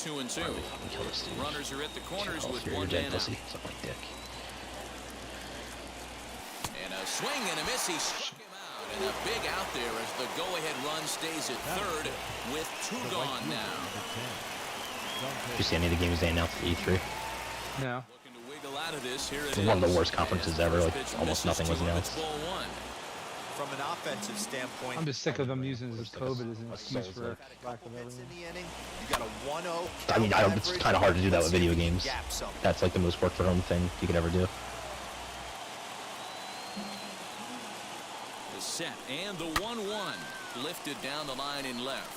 2 and 2. Runners are at the corners with You're one dead man pussy. out. Suck my dick. And a swing and a miss. He struck him out. And a big out there as the go-ahead run stays at third with 2 gone now. Did you see any of the games they announced at E3? No. Looking to wiggle out of this. Here it It's is. one of the worst conferences ever. Like Pitch almost misses nothing was 2 of its announced. ball 1. From an offensive standpoint, I'm just sick of them using this COVID as an excuse for lack of hits in everything. the inning, you got a 1-0. I mean, it's kind of hard to do that with video games. Gap something. That's like the most work for home thing you could ever do. The set and the 1-1 lifted down the line in left.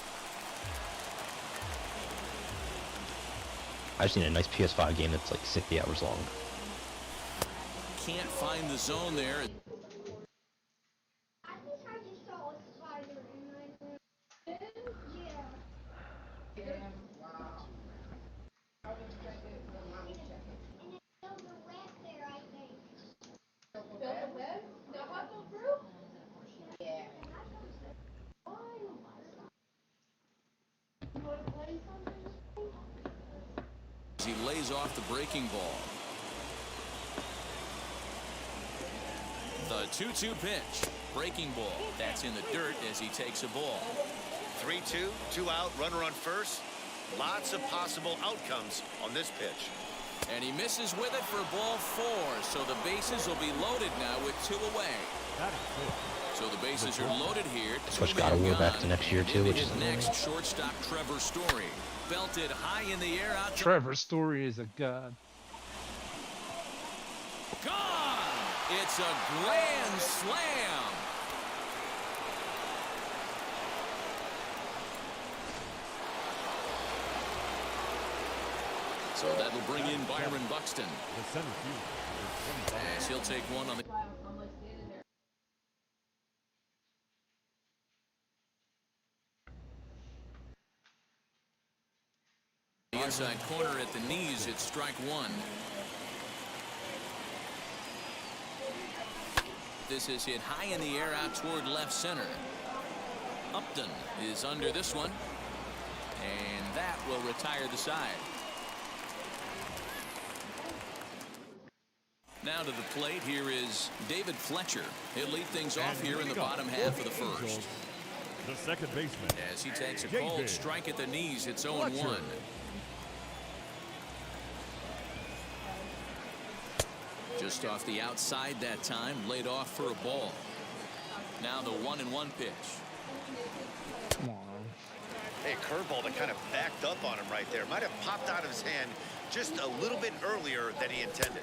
I've seen a nice PS5 game that's like 60 hours long. Can't find the zone there. He lays off the breaking ball. The 2-2 pitch. Breaking ball. That's in the dirt as he takes a ball. 3-2, 2 out, runner on first. Lots of possible outcomes on this pitch. And he misses with it for ball 4. So the bases will be loaded now with 2 away. So the bases are loaded here. Switch God of War back to next year too, which is next shortstop Trevor Story. Belted high in the air out. Trevor Story is a god. Gone! It's a grand slam. So that'll bring in Byron Buxton. As he'll take one on the inside corner at the knees. It's strike 1. This is hit high in the air out toward left center. Upton is under this one, and that will retire the side. Now to the plate, here is David Fletcher. He'll lead things off here in the bottom half of the first. The second baseman. As he takes a cold strike at the knees, it's 0-1. Just off the outside that time, laid off for a ball. Now the 1-1 pitch. Come on. Hey, curveball that kind of backed up on him right there. Might have popped out of his hand just a little bit earlier than he intended.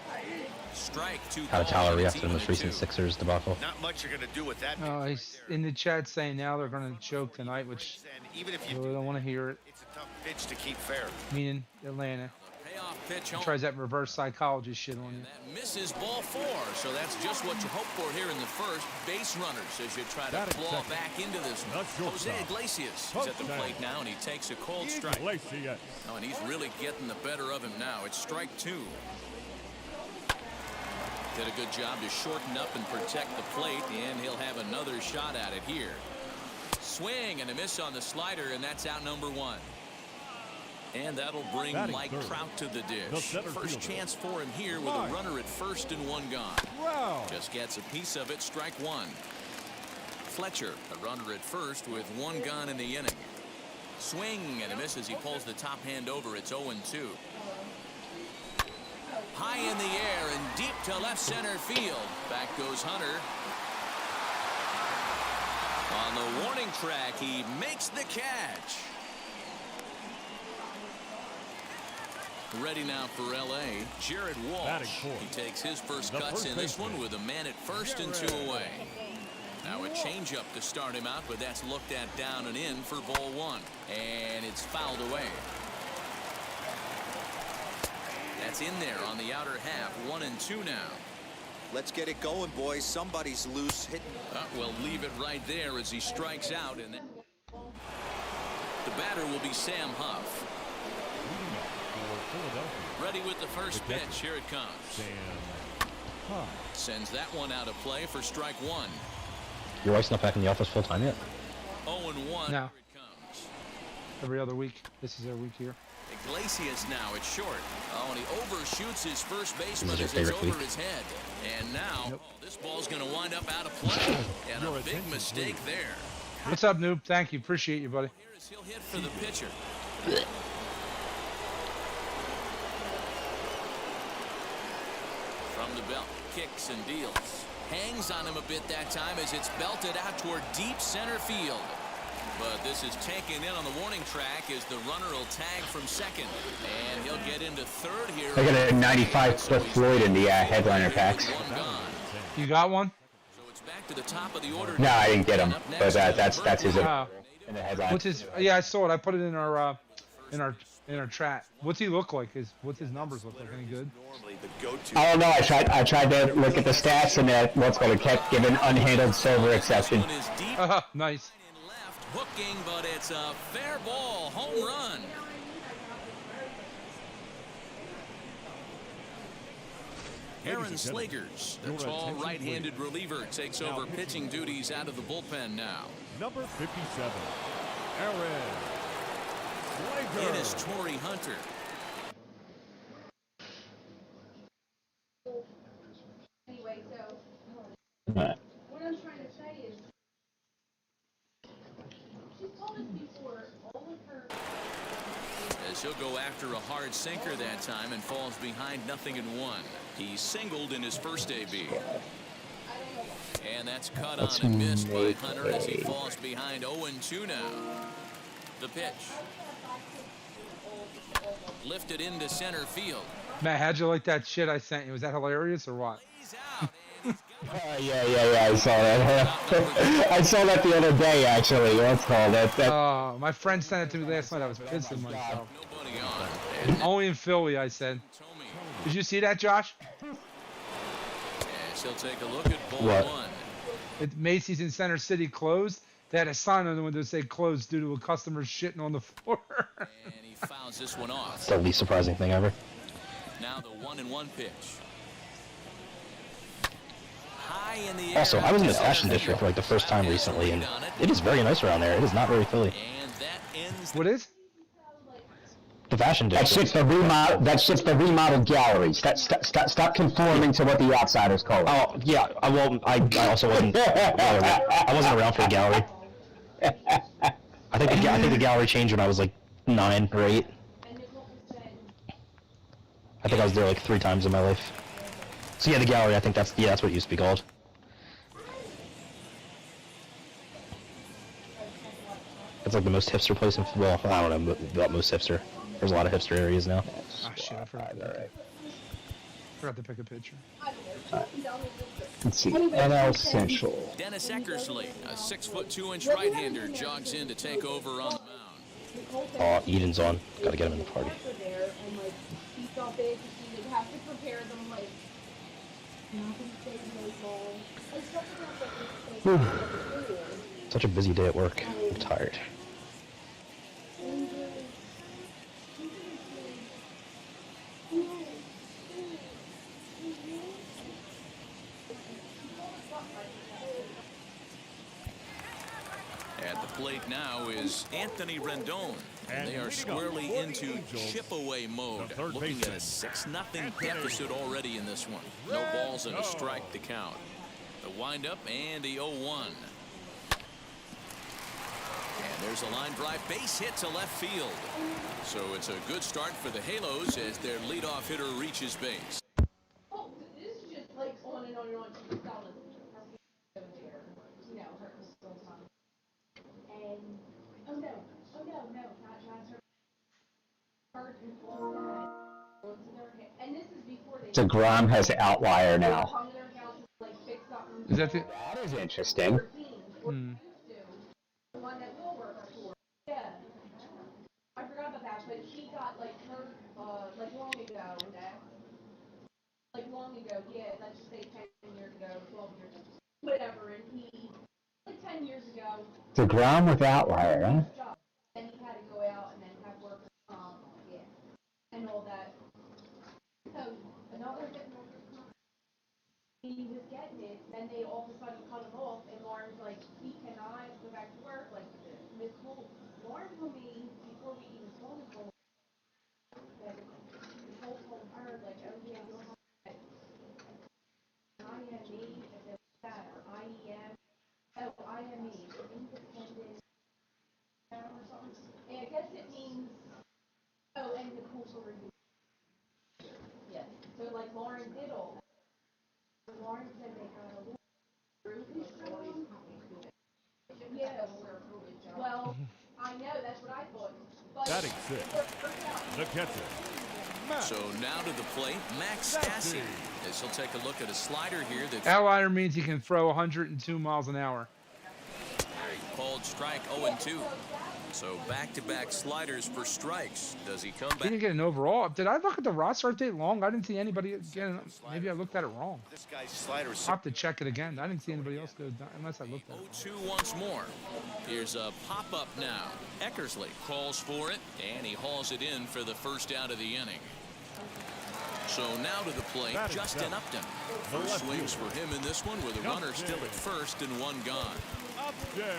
Strike 2. How Tyler reacted to the most recent Sixers debacle. Not much you're going to do with that. Oh, he's in the chat saying now they're going to choke tonight, which And even if I you really don't want to hear it. it's a tough pitch to keep fair. Meaning Atlanta. Payoff pitch He home. tries that reverse psychology shit on you. That misses ball 4, so that's just what you hope for here in the first. Base runners as you try to claw back into this one. Jose Iglesias is at the plate now, and he takes a cold strike. Oh, and he's really getting the better of him now. It's strike 2. Did a good job to shorten up and protect the plate, and he'll have another shot at it here. Swing and a miss on the slider, and that's out number 1. And that'll bring Mike Trout to the dish. First chance for him here with a runner at first and 1 gone. Just gets a piece of it, strike 1. Fletcher, a runner at first with 1 gone in the inning. Swing and a miss as he pulls the top hand over. It's 0-2. High in the air and deep to left center field. Back goes Hunter. On the warning track, he makes the catch. Ready now for L.A., Jared Walsh. He takes his first cuts in this one with a man at first and 2 away. Now a changeup to start him out, but that's looked at down and in for ball 1. And it's fouled away. That's in there on the outer half, 1-2 now. Let's get it going, boys. Somebody's loose. Hitting. We'll leave it right there as he strikes out. And the batter will be Sam Huff. Ready with the first pitch. Here it comes. Sends that one out of play for strike 1. Your wife's not back in the office full time yet? 0-1. No. Here it comes. Every other week. This is their week here. Iglesias now at short. Oh, and he overshoots his first baseman This as is your it's favorite over week. his head. And now, this ball's going to wind up out of play. And Your a big attention, mistake please. there. What's up, noob? Thank you. Appreciate you, buddy. Here is he'll hit for the pitcher. From the belt, kicks and deals. Hangs on him a bit that time as it's belted out toward deep center field. But this is taken in on the warning track as the runner will tag from second. And he'll get into third here. I got a 95-foot Floyd in the headliner packs. One gone. You got one? So it's back to the top of the order. No, I didn't get him, And up but next is that's his Oh. in the headline. What's his? Yeah, I saw it. I put it in our chat. What's he look like? What's his numbers look like? Any good? Normally the go-to. I don't know. I tried to look at the stats, and what's called it kept giving unhandled silver exception. One is deep Nice. and left, hooking, but it's a fair ball, home run. Aaron Slegers, the your tall attention, right-handed please. reliever, takes Now over pitching. pitching duties out of the bullpen now. Number 57, Aaron In is Slager. Torrey Hunter. Anyway, so Right. what I'm trying to say is, she's told us before, all of her. As he'll go after a hard sinker that time and falls behind 0-1. He singled in his first AB. And that's cut on and missed by Hunter as he falls behind 0-2 now. The pitch. Lifted into center field. Matt, how'd you like that shit I sent you? Was that hilarious or what? He's out, and he's got Yeah, I saw that. I saw that the other day, actually. What's called that? My friend sent it to me last night. I was pissing myself. nobody on. And Only in Philly, I said. Tomey. Did you see that, Josh? As he'll take a look at ball What? one. Macy's in Center City closed. They had a sign on the window that said closed due to a customer shitting on the floor. And he fouls this one off. It's the least surprising thing ever. Now the 1-1 pitch. High in the air. Also, I was in the center fashion field. district for like the first time Has recently, a and lead on it. it is very nice around there. It is not very Philly. And that ends What is? The fashion That's district. just the remodel. That's just the remodeled gallery. Stop conforming to what the outsiders call it. Oh yeah, I also wasn't. I wasn't around for the gallery. I think the gallery changed when I was like 9 or 8. I think I was there like 3 times in my life. So yeah, the gallery. I think that's what it used to be called. It's like the most hipster place in. Well, I don't know about most hipster. There's a lot of hipster areas now. Ah, shit, I forgot to pick a picture. Let's see. NL Central. Dennis Eckersley, a 6'2" right-hander, jogs in to take over on the mound. Oh, Eden's on. Gotta get him in the party. There and like he thought big, he would have to prepare them like nothing stays really long. Like something else like this. Such a busy day at work. I'm tired. At the plate now is Anthony Rendon. And they are squarely into chip-away mode, the third looking at a baseman, 6-0 deficit already in this one. No balls and a strike to count. The windup and the 0-1. And there's a line drive base hit to left field. So it's a good start for the Halos as their leadoff hitter reaches base. Oh, this is just like on and on and on. She's solid. You know, her still time. And oh no, not her. Her and all that. And this is before they. DeGrom has outlier now. Come to their house and like fix something. Is that the? That is interesting. Hmm. The one that will work for. Yeah. I forgot about that, but she got like her like long ago. Like long ago, yeah. Let's just say 10 years ago, 12 years ago, whatever. And he like 10 years ago. DeGrom with outlier, huh? Job. And he had to go out and then have work, yeah, and all that. So another hit. He was getting it, then they all of a sudden cut him off, and Lauren's like, he cannot go back to work. Like, Miss Cole, Lauren told me before we even told him, Lauren Diddle. Lauren said they had a little yeah. Well, I know, that's what I thought. But Batting sixth, the catcher, Max So now to the plate, Max Stassi. As he'll take a look at a slider here that's Outlier means he can throw 102 miles an hour. called strike 0-2. So back-to-back sliders for strikes. Does he come He back? didn't get an overall. Did I look at the roster update long? I didn't see anybody getting. Maybe I looked at it wrong. This guy's slider is I'll have to check it again. I didn't see anybody else go down unless I looked at it. 0-2 once more. Here's a pop-up now. Eckersley calls for it, and he hauls it in for the first out of the inning. So now to the plate, Batting Justin seventh. Upton. The First left swings fielder. for him in this one with a runner still at first and one gone. up there.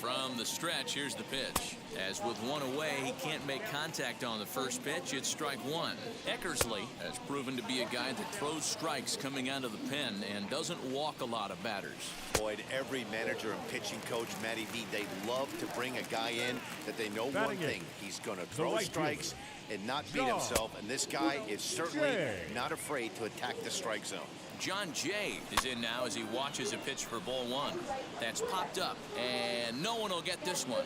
From the stretch, here's the pitch. As with one away, he can't make contact on the first pitch. It's strike one. Eckersley has proven to be a guy that throws strikes coming out of the pen and doesn't walk a lot of batters. Boyd, every manager and pitching coach, Matty V, they love to bring a guy in that they know one Batting thing. eighth. He's going to The throw right strikes and not beat Shaw. himself. And this guy is certainly Jay. not afraid to attack the strike zone. John Jay is in now as he watches a pitch for ball one. That's popped up, and no one will get this one.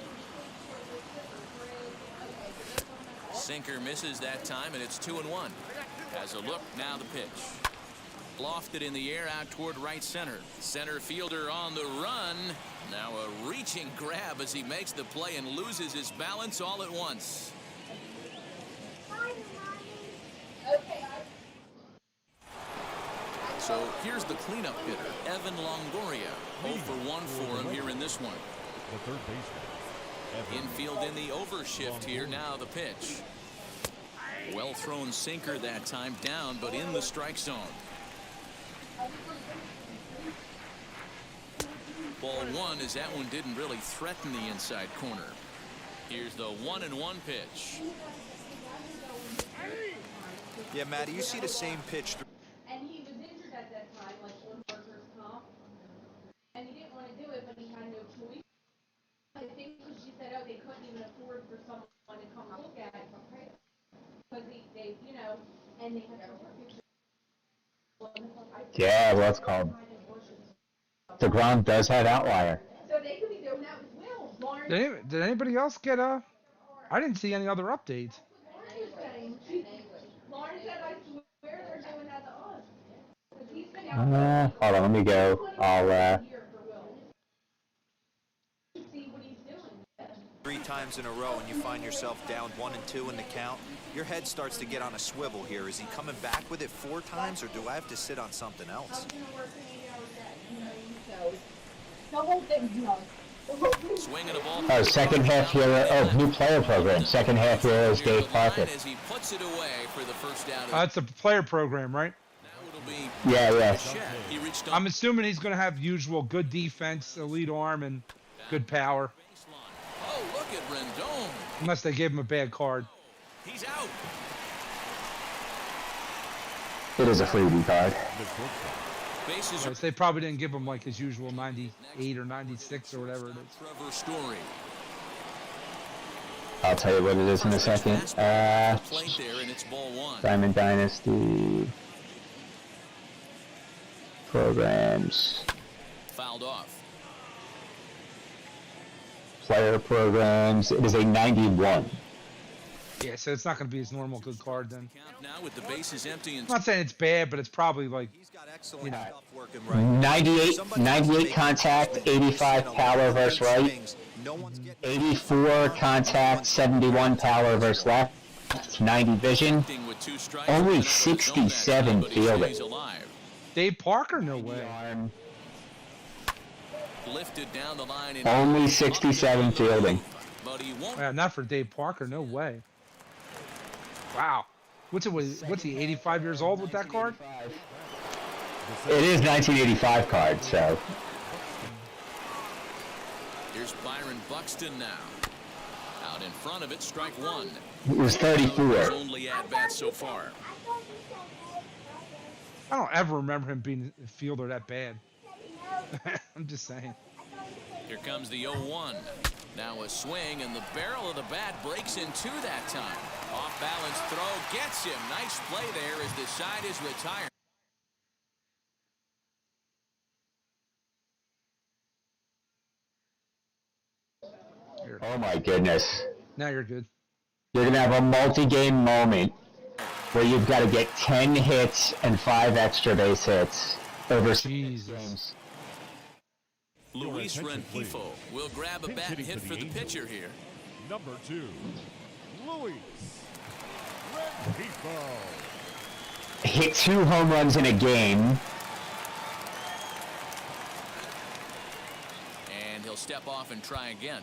Sinker misses that time, and it's 2-1. Has a look, now the pitch. Lofted in the air out toward right center. Center fielder on the run. Now a reaching grab as he makes the play and loses his balance all at once. So here's the cleanup hitter, Evan Longoria. 0 for 1 for him here in this one. The third baseman, Evan Infield in the overshift here. Now the pitch. Well thrown sinker that time, down but in the strike zone. Ball one, as that one didn't really threaten the inside corner. Here's the 1-1 pitch. Yeah, Matty, you see the same pitch. And he was injured at that time, like on workers' comp. And he didn't want to do it, but he had no choice. I think she said, oh, they couldn't even afford for someone to come look at it. Because they, you know, and they had to work. Yeah, well, it's called. DeGrom does have outlier. So they could be doing that with Will. Lauren, Did anybody else get a? I didn't see any other updates. Lauren said, I swear they're doing that to us. 'Cause he's been out Hold on, let me go. I'll, here for Will. See what he's doing. 3 times in a row and you find yourself down 1-2 in the count, your head starts to get on a swivel here. Is he coming back with it 4 times, or do I have to sit on something else? The whole thing's nuts. Swinging a ball. oh, second half hero. Oh, new player program. Second half hero is Dave Parker. As he puts it away for the first out of That's a player program, right? now it'll be Yeah, yeah. Chet. He reached I'm on assuming he's going to have usual good defense, elite arm, and good power. baseline. Oh, look at Rendon. Unless they gave him a bad card. He's out. It is a freebie card. the shortstop, Bases are Yes, they probably didn't give him like his usual 98 or 96 or whatever it is. Trevor Story. I'll tell you what it is in a second. Plate there, and it's ball one. Diamond Dynasty programs, Fouled off. player programs. It is a 91. Yeah, so it's not going to be his normal good card then. Count now with the bases empty and I'm not saying it's bad, but it's probably like He's got excellent You know. stuff working right. 98, Somebody has to 98 make contact, it. 85 power versus right, Swings. No one's getting 84 contact, 71 power versus left, 90 vision. with 2 strikes. Only Another zone batter, 67 but he fielding. stays alive. Dave Parker, no way. Arm, Lifted down the line and only 67 fielding. but he won't. Not for Dave Parker, no way. Wow. What's he, 85 years old with that card? It is 1985 card, so Here's Byron Buxton now. Out in front of it, strike one. it was 34. His only at bat so far. I don't ever remember him being a fielder that bad. I'm just saying. Here comes the 0-1. Now a swing, and the barrel of the bat breaks in two that time. Off balance throw gets him. Nice play there as the side is retired. Oh my goodness. Now you're good. You're gonna have a multi-game moment where you've got to get 10 hits and 5 extra base hits over Jesus. games. Luis attention, please. Rengifo will grab a Pinch bat and hitting hit for for the the Angels. pitcher here. Number 2, Luis Rengifo. Hit 2 home runs in a game. And he'll step off and try again.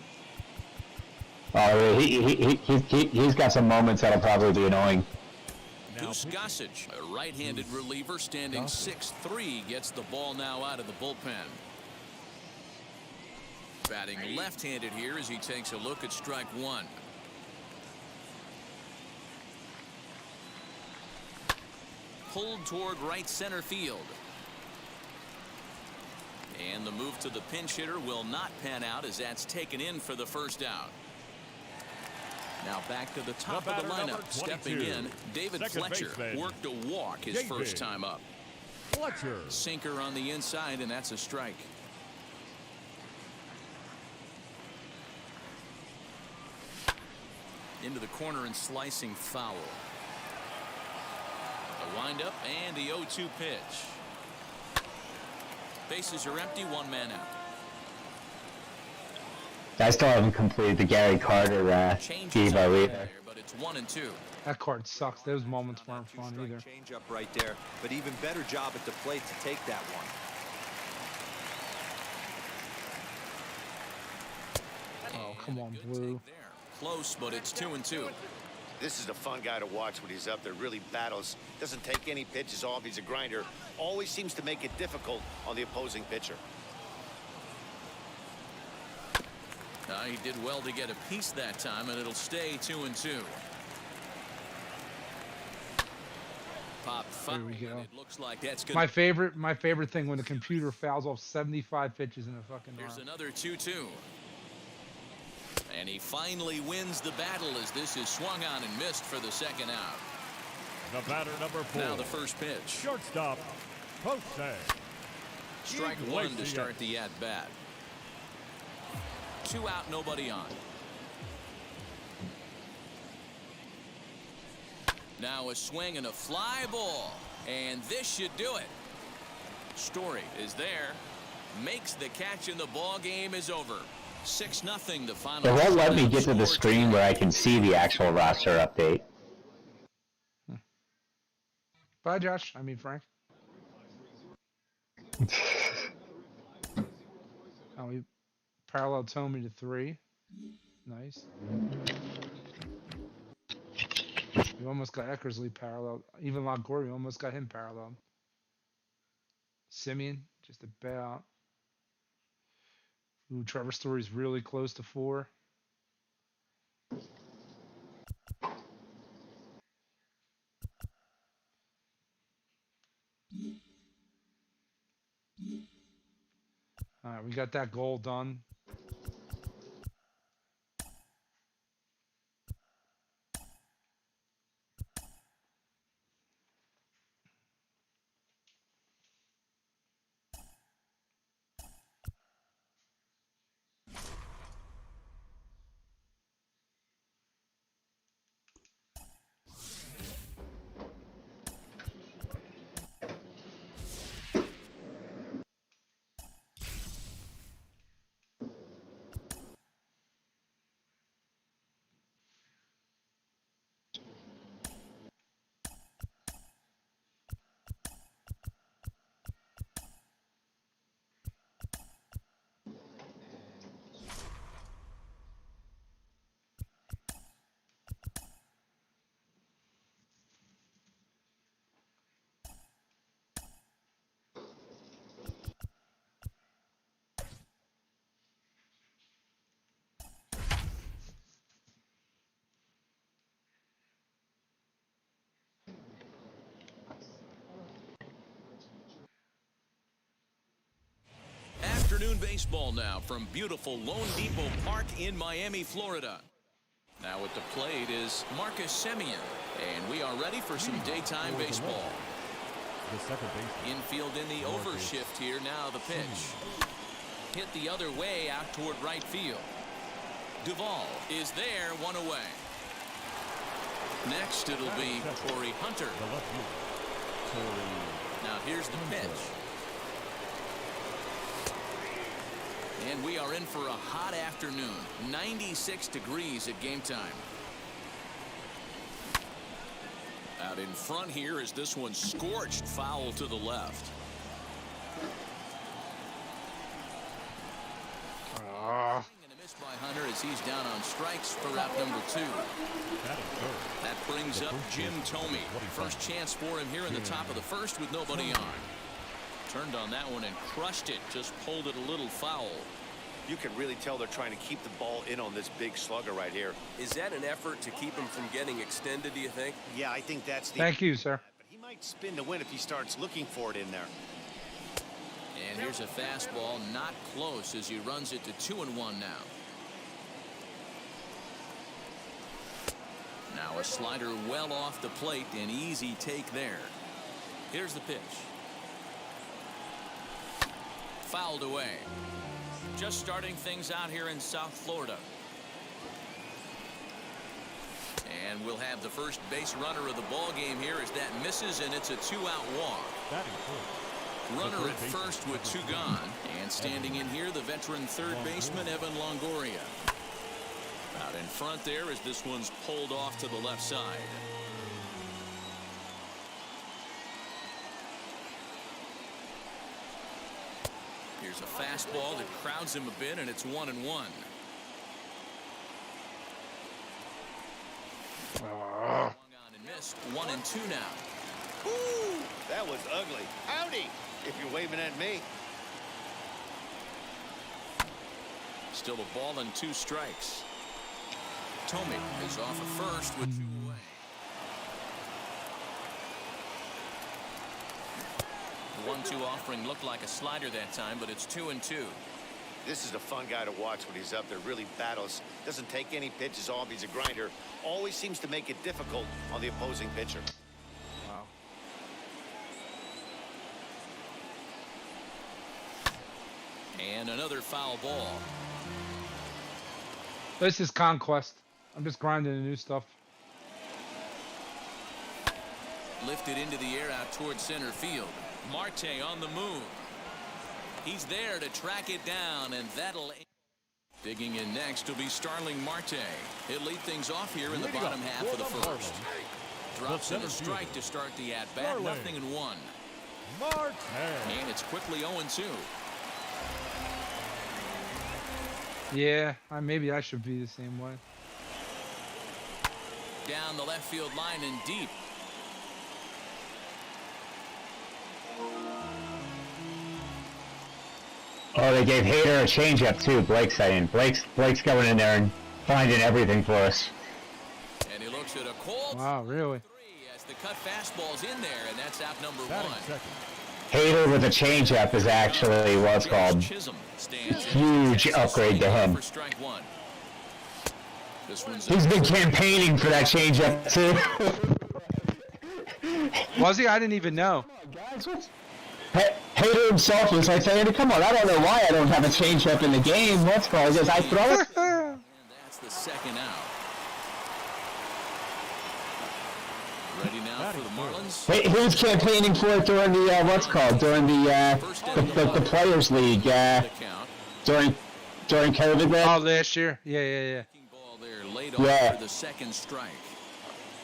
Oh, he's got some moments that'll probably be annoying. Goose Gossage, a right-handed reliever standing 6'3", gets the ball now out of the bullpen. Batting left-handed here as he takes a look at strike one. Pulled toward right center field. And the move to the pinch hitter will not pan out as that's taken in for the first out. Now back to the top of the lineup. Stepping in, David Second Fletcher baseman, worked a walk his David first time up. Fletcher. Sinker on the inside, and that's a strike. Into the corner and slicing foul. The windup and the 0-2 pitch. Bases are empty, one man out. I still haven't completed the Gary Carter Changes Diva up either. there, but it's 1-2. That card sucks. Those moments weren't fun either. Change up right there, but even better job at the plate to take that one. Oh, come on, Good Blue. take there. Close, but it's 2-2. This is a fun guy to watch when he's up there. Really battles. Doesn't take any pitches off. He's a grinder. Always seems to make it difficult on the opposing pitcher. He did well to get a piece that time, and it'll stay 2-2. Pop foul. There we go. It looks like that's good. My favorite thing when the computer fouls off 75 pitches in a fucking Here's round. another 2-2. And he finally wins the battle as this is swung on and missed for the second out. The batter, number 4. Now the first pitch. Shortstop, Jose. Strike one to start the at-bat. 2 out, nobody on. Now a swing and a fly ball. And this should do it. Story is there. Makes the catch, and the ball game is over. 6-0 the final. It won't let me get to the score screen today. where I can see the actual roster update. Bye, Josh. I mean, Frank. Oh, we parallel Tommy to 3. Nice. We almost got Eckersley parallel. Even Longoria, we almost got him parallel. Simeon, just about. Ooh, Trevor Story's really close to 4. All right, we got that goal done. Afternoon baseball now from beautiful Lone Depot Park in Miami, Florida. Now at the plate is Marcus Semien, and we are ready for some daytime baseball. The second baseman. Infield in the overshift here. Now the pitch. Hit the other way out toward right field. Duvall is there, one away. Next it'll be Torrey Hunter. The left fielder. Torrey. Now here's the pitch. And we are in for a hot afternoon. 96 degrees at game time. Out in front here is this one scorched, foul to the left. And a miss by Hunter as he's down on strikes for out number 2. That brings up Jim Thome. First chance for him here in the top of the first with nobody on. Turned on that one and crushed it. Just pulled it a little foul. You can really tell they're trying to keep the ball in on this big slugger right here. Is that an effort to keep him from getting extended, do you think? Yeah, I think that's the... Thank you, sir. But he might spin to win if he starts looking for it in there. And here's a fastball, not close as he runs it to 2-1 now. Now a slider well off the plate, an easy take there. Here's the pitch. Fouled away. Just starting things out here in South Florida. And we'll have the first base runner of the ball game here as that misses, and it's a 2-out walk. Runner at first with 2 gone. And standing in here, the veteran third baseman, Evan Longoria. Out in front there as this one's pulled off to the left side. Here's a fastball that crowds him a bit, and it's 1-1. Swung on and missed. 1-2 now. Woo! That was ugly. Howdy, if you're waving at me. Still a ball and 2 strikes. Thome is off at first with 2 away. The 1-2 offering looked like a slider that time, but it's 2-2. This is a fun guy to watch when he's up there. Really battles. Doesn't take any pitches off. He's a grinder. Always seems to make it difficult on the opposing pitcher. Wow. And another foul ball. This is Conquest. I'm just grinding the new stuff. Lifted into the air out towards center field. Marte on the move. He's there to track it down, and that'll... Digging in next will be Starling Marte. He'll lead things off here in the bottom half of the first. Drops in a strike to start the at-bat. 0-1. Marte. And it's quickly 0-2. Yeah, maybe I should be the same way. Down the left field line and deep. Oh, they gave Hader a changeup too. Blake's saying. Blake's going in there and finding everything for us. And he looks at a cold. Wow, really? 3 as the cut fastball's in there, and that's out number 1. Hader with a changeup is actually what's called huge upgrade to him. He's been campaigning for that changeup too. Was he? I didn't even know. Hader himself was like saying, "Come on, I don't know why I don't have a changeup in the game. What's called? Because I throw it." And that's the second out. Ready now for the Marlins. He was campaigning for it during the during the Players League during COVID. Oh, last year. Yeah. Ball there laid off for the second strike.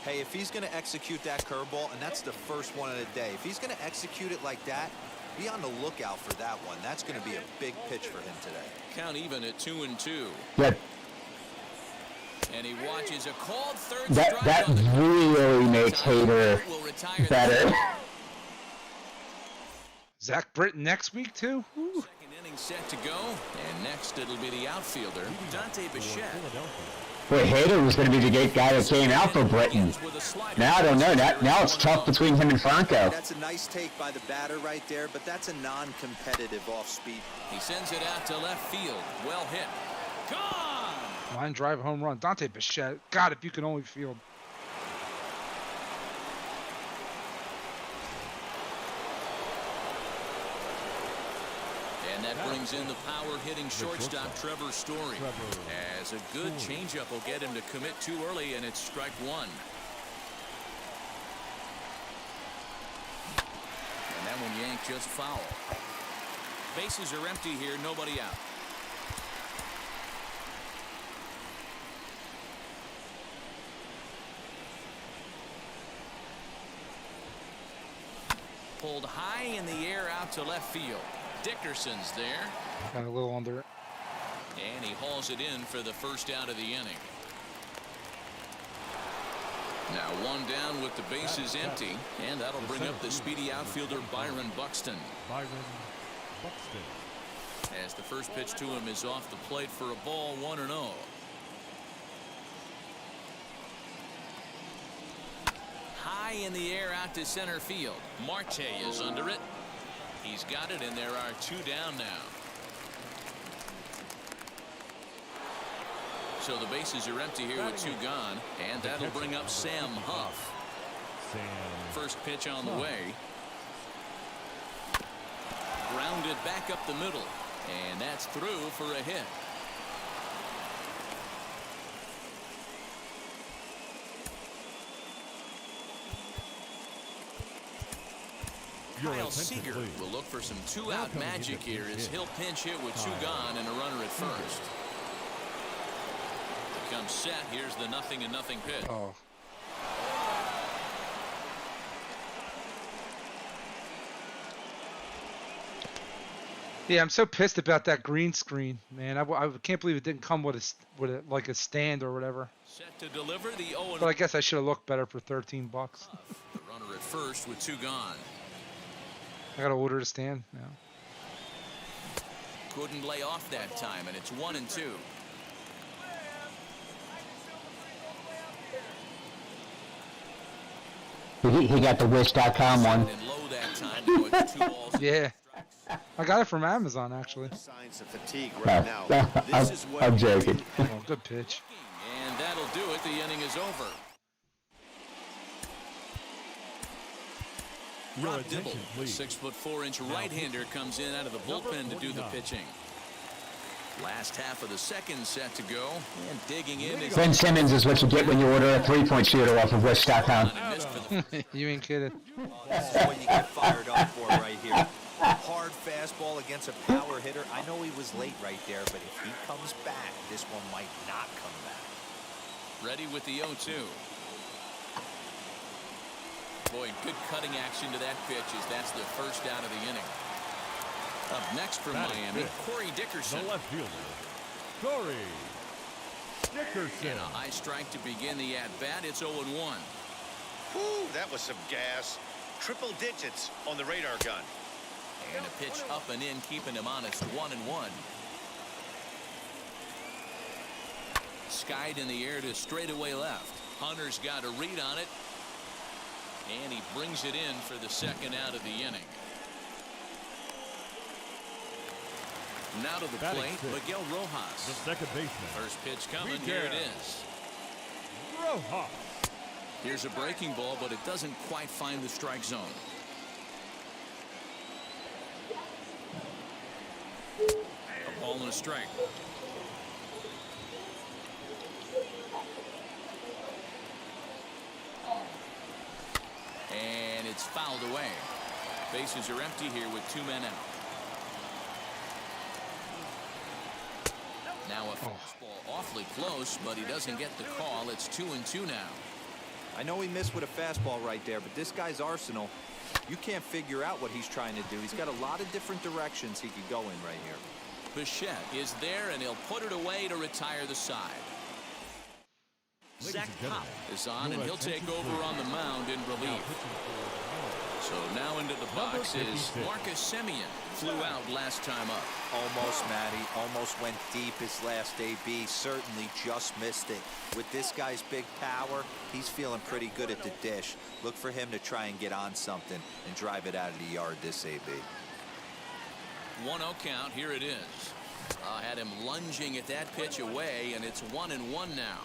Hey, if he's going to execute that curveball, and that's the first one of the day, if he's going to execute it like that, be on the lookout for that one. That's going to be a big pitch for him today. Count even at 2-2. Yeah. And he watches a called third That strike. really makes Hader better. Zach Britton next week too. Woo. Second inning set to go, and next it'll be the outfielder Dante Bichette. Boy, Hader was going to be the guy that came out for Britain. With a slider. Now I don't know. Now it's tough between him and Franco. That's a nice take by the batter right there, but that's a non-competitive off-speed. He sends it out to left field. Well hit. Gone! Line drive home run. Dante Bichette. God, if you could only field. And that brings in the power-hitting shortstop Trevor Story. As a good changeup will get him to commit too early, and it's strike one. And that one yanked just foul. Bases are empty here, nobody out. Pulled high in the air out to left field. Dickerson's there. Got a little under it. And he hauls it in for the first out of the inning. Now one down with the bases empty, and that'll bring up the speedy outfielder Byron Buxton. Byron Buxton. As the first pitch to him is off the plate for a ball, 1-0. High in the air out to center field. Marte is under it. He's got it, and there are two down now. So the bases are empty here with two gone, and that'll bring up Sam Huff. First pitch on the way. Grounded back up the middle, and that's through for a hit. Kyle Seager will look for some two-out magic here as he'll pinch hit with two gone and a runner at first. Comes set. Here's the 0-0 pitch. Oh. Yeah, I'm so pissed about that green screen, man. I can't believe it didn't come with a like a stand or whatever. Set to deliver the 0-1. But I guess I should have looked better for $13. The runner at first with two gone. I gotta order a stand now. Couldn't lay off that time, and it's 1-2. He got the Wish.com one. And low that time, though, it's 2 balls. Yeah. I got it from Amazon, actually. Signs of fatigue right now. This is what I'm joking. Oh, good pitch. And that'll do it. The inning is over. Rob Dibble, a 6'4" right-hander, comes in out of the bullpen to do the pitching. Last half of the second set to go, and digging in is Ben Simmons is what you get when you order a three-point shooter off of Wish.com. You ain't kidding. This is what you get fired up for right here. Hard fastball against a power hitter. I know he was late right there, but if he comes back, this one might not come back. ready with the 0-2. Boy, good cutting action to that pitch as that's the first out of the inning. Up next from Miami, Corey Dickerson. The left fielder, Corey Dickerson. And a high strike to begin the at-bat. It's 0-1. Whew, that was some gas. Triple digits on the radar gun. And a pitch up and in, keeping him honest. 1-1. Skied in the air to straightaway left. Hunter's got a read on it. And he brings it in for the second out of the inning. Now to the plate, Miguel Rojas. The second baseman. First pitch coming. Here it is. Rojas. Here's a breaking ball, but it doesn't quite find the strike zone. A ball and a strike. And it's fouled away. Bases are empty here with 2 men out. Now a fastball awfully close, but he doesn't get the call. It's 2-2 now. I know he missed with a fastball right there, but this guy's arsenal, you can't figure out what he's trying to do. He's got a lot of different directions he could go in right here. Bichette is there, and he'll put it away to retire the side. Zach Pop is on, and he'll take over on the mound in relief. So now into the box is Marcus Semien. Flew out last time up. Almost, Matty. Almost went deep his last AB. Certainly just missed it. With this guy's big power, he's feeling pretty good at the dish. Look for him to try and get on something and drive it out of the yard this AB. 1-0 count. Here it is. Had him lunging at that pitch away, and it's 1-1 now.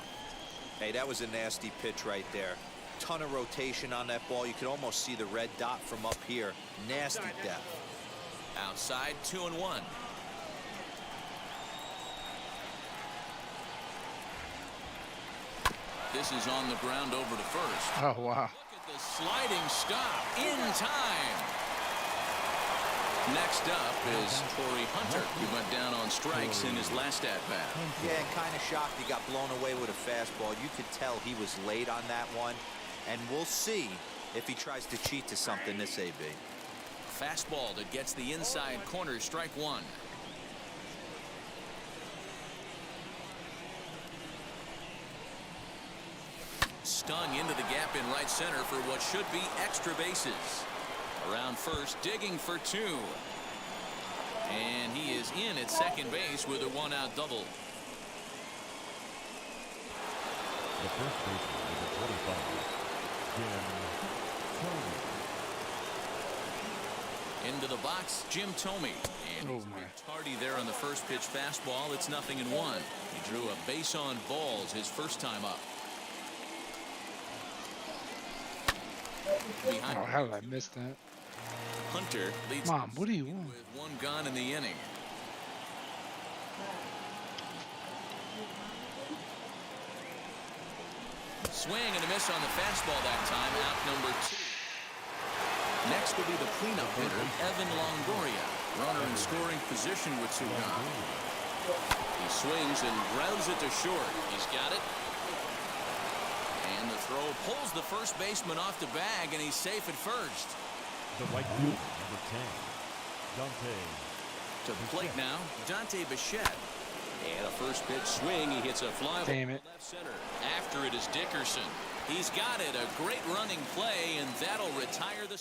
Hey, that was a nasty pitch right there. Ton of rotation on that ball. You could almost see the red dot from up here. Nasty depth. Outside, 2-1. This is on the ground over to first. Oh, wow. Look at the sliding stop in time. Next up is Corey Hunter, who went down on strikes in his last at-bat. Yeah, kind of shocked he got blown away with a fastball. You could tell he was late on that one. And we'll see if he tries to cheat to something this AB. Fastball that gets the inside corner, strike one. Stung into the gap in right center for what should be extra bases. Around first, digging for two. And he is in at second base with a one-out double. The first baseman is a 25. Jim Thome. Into the box, Jim Thome. And he's tardy there on the first pitch fastball. It's 0-1. He drew a base on balls his first time up. Behind Oh, how did I miss that? Hunter leads. Mom, what do you want? With one gone in the inning. Swing and a miss on the fastball that time. Out number 2. Next will be the cleanup hitter, Evan Longoria. Runner in scoring position with 2 gone. He swings and grounds it to short. He's got it. And the throw pulls the first baseman off the bag, and he's safe at first. The right fielder, number 10, Dante. To the plate now, Dante Bichette. And a first pitch swing. He hits a fly ball left center. After it is Dickerson. He's got it. A great running play, and that'll retire the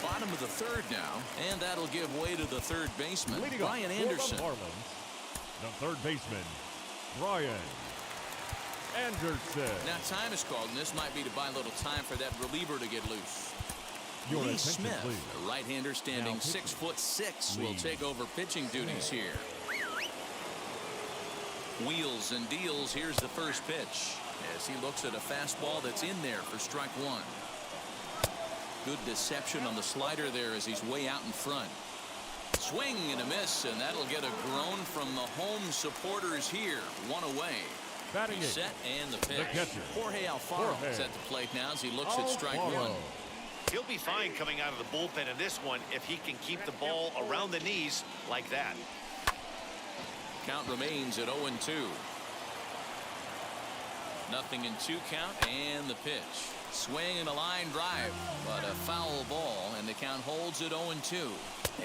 bottom of the third now, and that'll give way to the third baseman, Leading Brian Anderson. For the Marlins, the third baseman, Brian Anderson. Now time is called, and this might be to buy a little time for that reliever to get loose. Your Lee attention, Smith, please. a right-hander standing Now, 6'6", will Lee take over pitching duties here. Wheels and deals. Here's the first pitch as he looks at a fastball that's in there for strike one. Good deception on the slider there as he's way out in front. Swing and a miss, and that'll get a groan from the home supporters here. One away. Batting He's it. set and the The pitch. catcher. Jorge Alfaro Jorge is at the plate now as he looks at strike one. He'll be fine coming out of the bullpen in this one if he can keep the ball around the knees like that. Count remains at 0-2. 0-2 count, and the pitch. Swing and a line drive, but a foul ball, and the count holds at 0-2.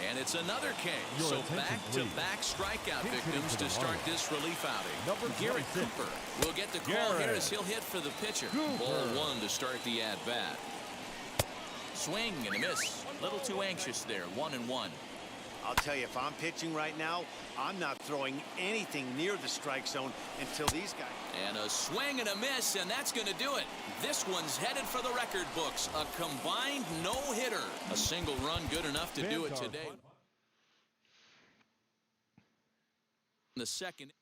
And it's another K. Your So attention, back-to-back strikeout Pinch hitting victims for to the start Marlins. this relief outing. Number Garrett 26. Cooper will get the call here Garrett as he'll hit for the pitcher. Cooper. Ball one to start the at-bat. Swing and a miss. A little too anxious there. 1-1. I'll tell you, if I'm pitching right now, I'm not throwing anything near the strike zone until these guys. And a swing and a miss, and that's going to do it. This one's headed for the record books. A combined no-hitter. A single run good enough to do it today. The second.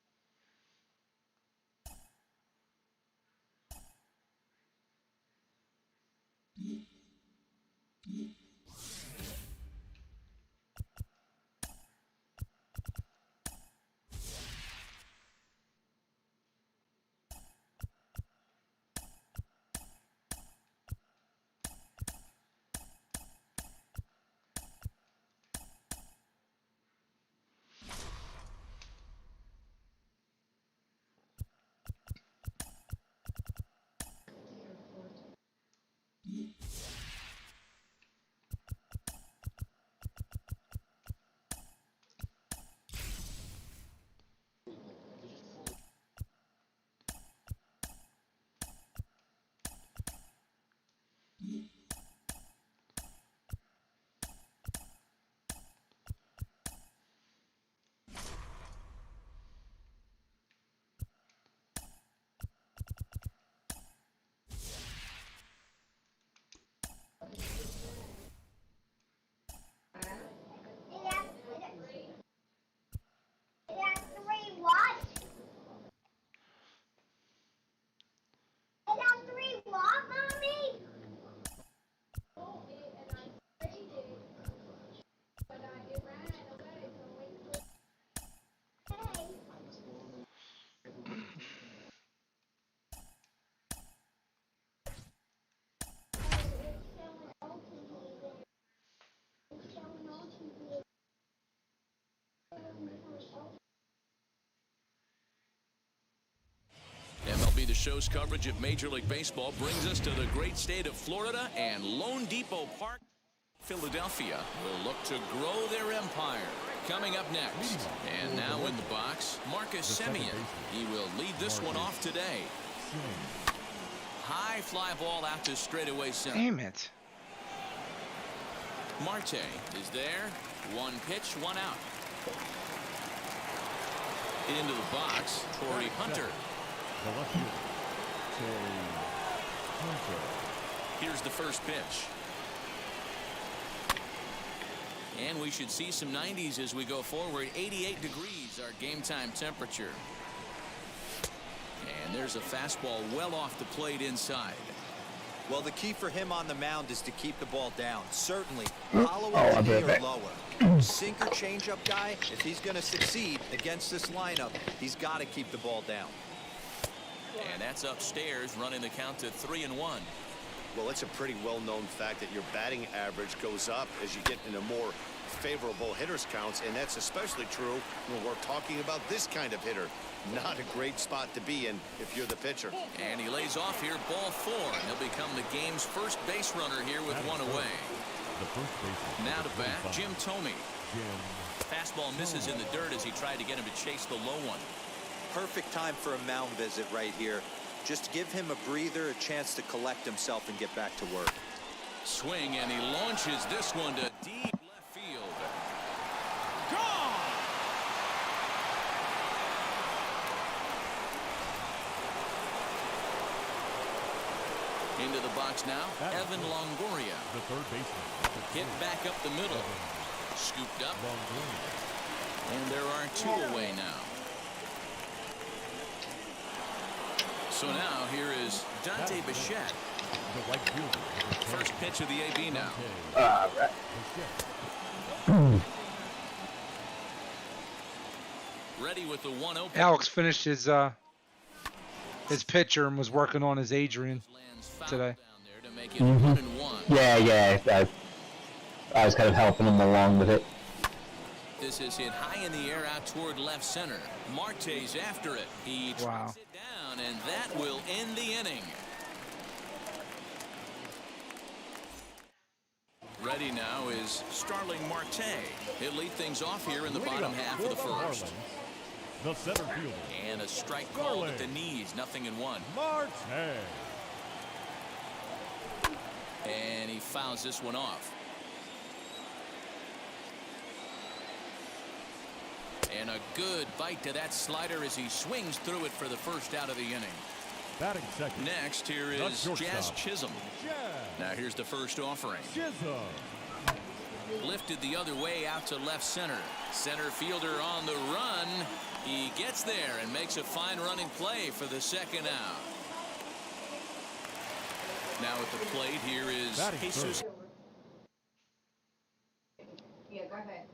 the show's coverage of Major League Baseball brings us to the great state of Florida and Lone Depot Park. Philadelphia will look to grow their empire. Coming up next, and now in the box, Marcus Semien. He will lead this one off today. High fly ball out to straightaway center. Damn it. Marte is there. One pitch, one out. Into the box, Torrey Hunter. The left fielder, Torrey Hunter. Here's the first pitch. And we should see some 90s as we go forward. 88 degrees, our game time temperature. And there's a fastball well off the plate inside. Well, the key for him on the mound is to keep the ball down. Certainly, follow it or lower. Sinker changeup guy, if he's going to succeed against this lineup, he's got to keep the ball down. And that's upstairs, running the count to 3-1. Well, it's a pretty well-known fact that your batting average goes up as you get into more favorable hitters counts, and that's especially true when we're talking about this kind of hitter. Not a great spot to be in if you're the pitcher. And he lays off here, ball 4. And he'll become the game's first base runner here with one away. The first baseman. Now to bat, Jim Thome. Fastball misses in the dirt as he tried to get him to chase the low one. Perfect time for a mound visit right here. Just give him a breather, a chance to collect himself and get back to work. Swing, and he launches this one to deep left field. Gone! Into the box now, Evan Longoria. The third baseman. Hit back up the middle. Scooped up. And there are 2 away now. So now here is Dante Bichette. The right fielder. First pitch of the AB now. Ready with the 1-0. Alex finished his pitcher and was working on his Adrian today. Yeah. I was kind of helping him along with it. This is hit high in the air out toward left center. Marte's after it. He tracks it down, and that will end the inning. Ready now is Starling Marte. He'll lead things off here in the bottom half of the first. The center fielder. And a strike called at the knees, 0-1. Marte. And he fouls this one off. And a good bite to that slider as he swings through it for the first out of the inning. Batting second. Next, here is Jazz Chisholm. Now here's the first offering. Chisholm. Lifted the other way out to left center. Center fielder on the run. He gets there and makes a fine running play for the second out. Now at the plate, here is Jesus. Yeah, go ahead.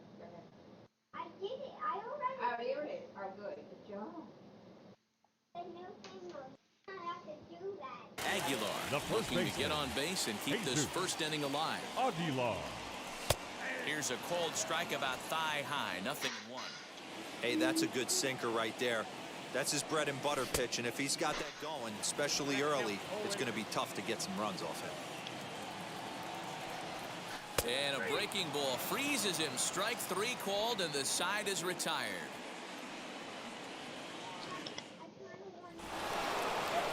I did it. I already heard it. Oh, good. Good job. The new thing was not have to do that. Aguilar looking to get on base and keep this first inning alive. Aguilar. Here's a cold strike about thigh high, 0-1. Hey, that's a good sinker right there. That's his bread and butter pitch, and if he's got that going, especially early, it's going to be tough to get some runs off him. And a breaking ball freezes him. Strike 3 called, and the side is retired.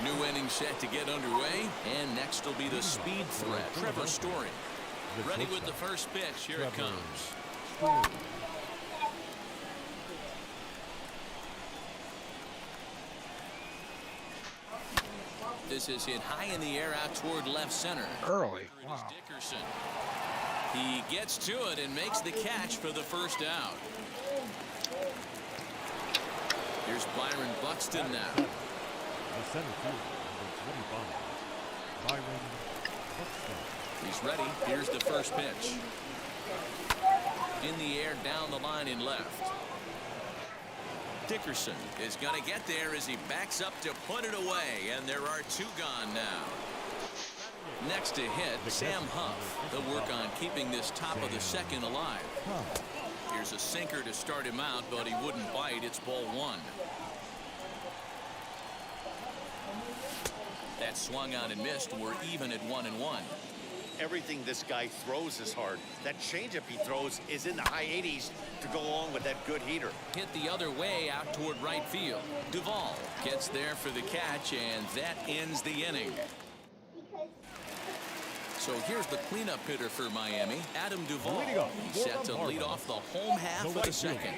New inning set to get underway, and next will be the speed threat, Trevor Story. Ready with the first pitch. Here it comes. This is hit high in the air out toward left center. Early. Wow. Dickerson. He gets to it and makes the catch for the first out. Here's Byron Buxton now. The center fielder, number 25, Byron Buxton. He's ready. Here's the first pitch. In the air down the line in left. Dickerson is going to get there as he backs up to put it away, and there are 2 gone now. Next to hit, Sam Huff. He'll work on keeping this top of the second alive. Here's a sinker to start him out, but he wouldn't bite. It's ball 1. That swung on and missed. We're even at 1-1. Everything this guy throws is hard. That changeup he throws is in the high 80s to go along with that good heater. Hit the other way out toward right field. Duvall gets there for the catch, and that ends the inning. So here's the cleanup hitter for Miami, Adam Duvall. He's set to lead off the home half of the second.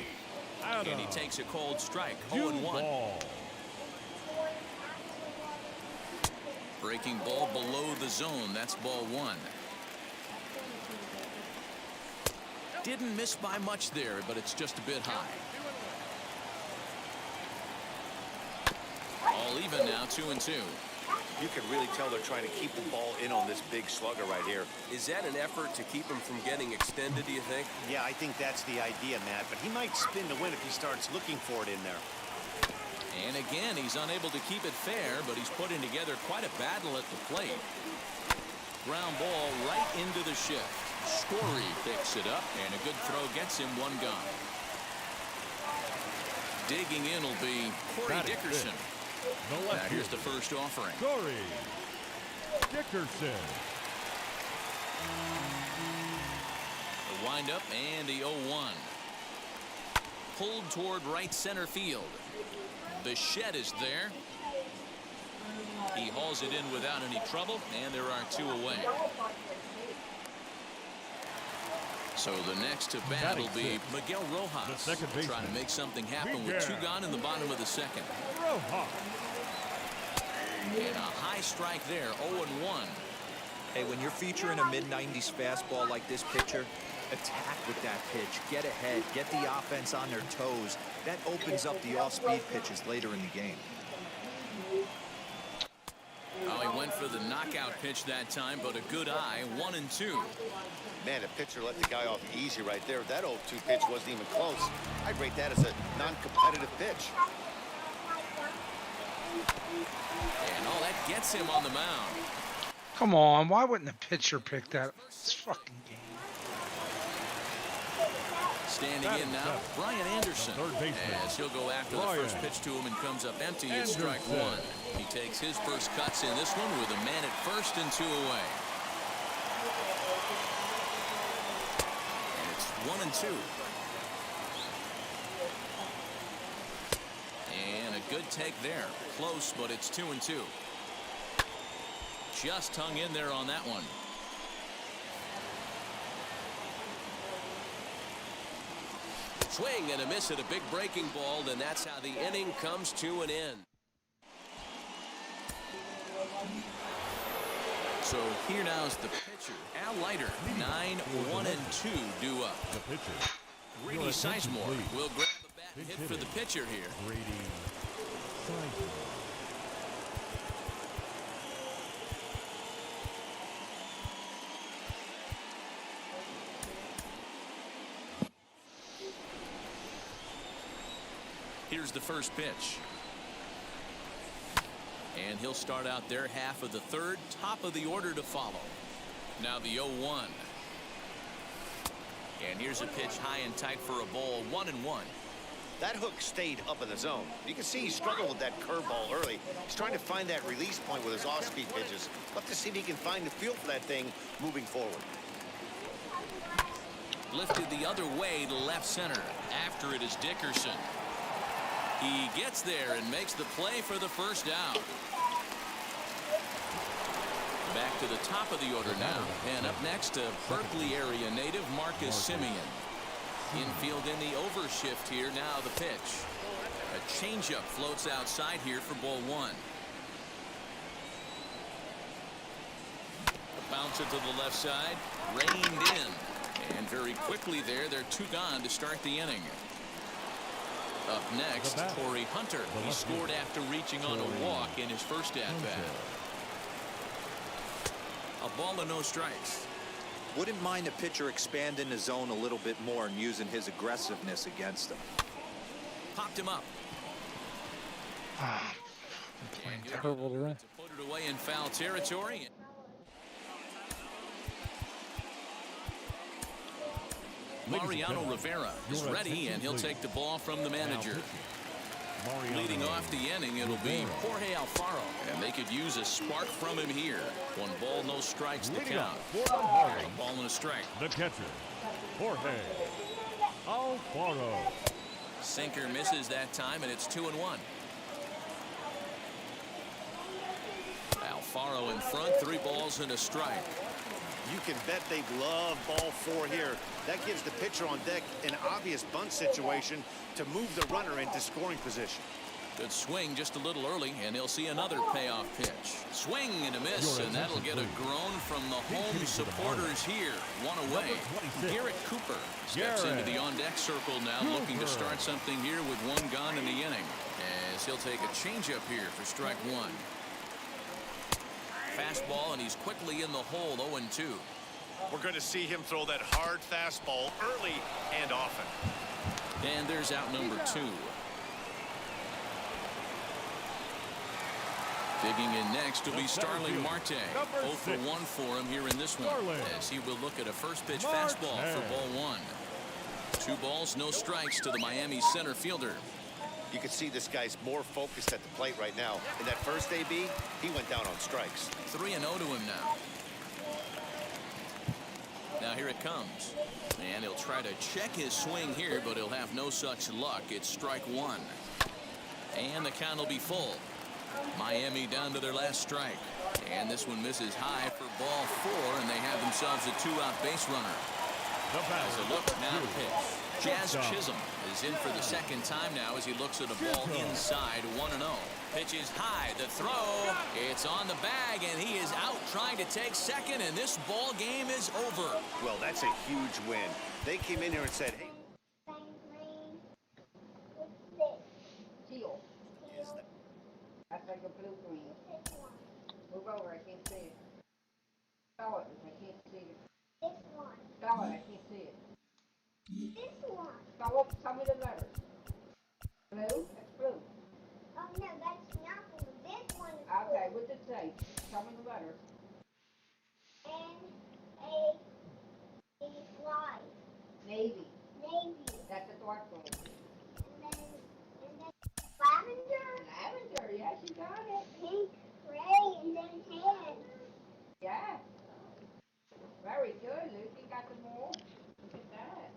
And he takes a cold strike, 0-1. Breaking ball below the zone. That's ball 1. Didn't miss by much there, but it's just a bit high. All even now, 2-2. You can really tell they're trying to keep the ball in on this big slugger right here. Is that an effort to keep him from getting extended, do you think? Yeah, I think that's the idea, Matt. But he might spin to win if he starts looking for it in there. And again, he's unable to keep it fair, but he's putting together quite a battle at the plate. Ground ball right into the shift. Story picks it up, and a good throw gets him 1 gone. Digging in will be Corey Dickerson. Now here's the first offering. Corey Dickerson. The windup and the 0-1. Pulled toward right center field. Bichette is there. He hauls it in without any trouble, and there are 2 away. So the next to bat will be Miguel Rojas, trying to make something happen with 2 gone in the bottom of the second. And a high strike there, 0-1. Hey, when you're featuring a mid-90s fastball like this pitcher, attack with that pitch. Get ahead. Get the offense on their toes. That opens up the off-speed pitches later in the game. Oh, he went for the knockout pitch that time, but a good eye, 1-2. Man, the pitcher let the guy off easy right there. That 0-2 pitch wasn't even close. I'd rate that as a non-competitive pitch. And all that gets him on the mound. Come on, why wouldn't the pitcher pick that? This fucking game. Standing in now, Brian Anderson, as he'll go after the first pitch to him and comes up empty. It's strike 1. He takes his first cuts in this one with a man at first and 2 away. And it's 1-2. And a good take there. Close, but it's 2-2. Just hung in there on that one. Swing and a miss at a big breaking ball, and that's how the inning comes to an end. So here now is the pitcher, Al Leiter. 9-1-2 due up. The pitcher. Grady Sizemore will grab the bat and hit for the pitcher here. Grady Sizemore. Here's the first pitch. And he'll start out their half of the third, top of the order to follow. Now the 0-1. And here's a pitch high and tight for a ball, 1-1. That hook stayed up in the zone. You can see he struggled with that curveball early. He's trying to find that release point with his off-speed pitches. Love to see if he can find the feel for that thing moving forward. Lifted the other way to left center. After it is Dickerson. He gets there and makes the play for the first out. Back to the top of the order now. And up next, a Berkeley area native, Marcus Simeon. Infield in the overshift here. Now the pitch. A changeup floats outside here for ball 1. A bouncer to the left side. Reined in. And very quickly there, they're 2 gone to start the inning. Up next, Torrey Hunter. He scored after reaching on a walk in his first at-bat. A ball and no strikes. Wouldn't mind the pitcher expanding the zone a little bit more and using his aggressiveness against him. Popped him up. I'm playing terrible today. To put it away in foul territory. Mariano Rivera is ready, and he'll take the ball from the manager. Mariano. Leading off the inning, it'll be Jorge Alfaro, and they could use a spark from him here. 1 ball, no strikes to Leading count. off for the Marlins, A ball and a strike. the catcher, Jorge Alfaro. Sinker misses that time, and it's 2-1. Alfaro in front, 3 balls and a strike. You can bet they love ball 4 here. That gives the pitcher on deck an obvious bunt situation to move the runner into scoring position. Good swing just a little early, and he'll see another payoff pitch. Swing and a miss, and that'll get a groan from the home supporters here. 1 away. Garrett Cooper steps into the on-deck circle now, looking to start something here with 1 gone in the inning, as he'll take a changeup here for strike 1. Fastball, and he's quickly in the hole, 0-2. We're going to see him throw that hard fastball early and often. And there's out number 2. Digging in next will be Starling Marte. 0 for 1 for him here in this one, as he will look at a first pitch fastball for ball 1. 2 balls, no strikes to the Miami center fielder. You can see this guy's more focused at the plate right now. In that first AB, he went down on strikes. 3-0 to him now. Now here it comes. And he'll try to check his swing here, but he'll have no such luck. It's strike 1. And the count will be full. Miami down to their last strike. And this one misses high for ball 4, and they have themselves a 2-out base runner. As a look now to pitch. Jazz Chisholm is in for the second time now as he looks at a ball inside 1-0. Pitches high, the throw, it's on the bag, and he is out trying to take second, and this ball game is over. Well, that's a huge win. They came in here and said, hey. Teal. That's like a blue green. Move over, I can't see it. Spell it, I can't see it. This one. Spell it, I can't see it. This one. Tell me the letters. Blue? That's blue. Oh no, that's not blue. This one is blue. Okay, what's it say? Tell me the letters. N-A-V-Y. Navy. Navy. That's a dark blue. And then lavender. Lavender, yes, you got it. Pink, gray, and then tan. Yeah. Very good, Luke. You got them all. Look at that.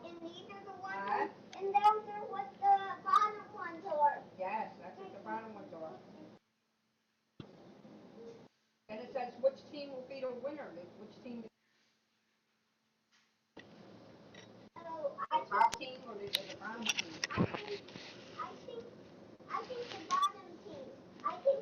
And these are the ones, and those are what the bottom ones are. Yes, that's what the bottom ones are. And it says which team will be the winner, Luke. Which team? Oh, The top team or the bottom team? I think the bottom team. I think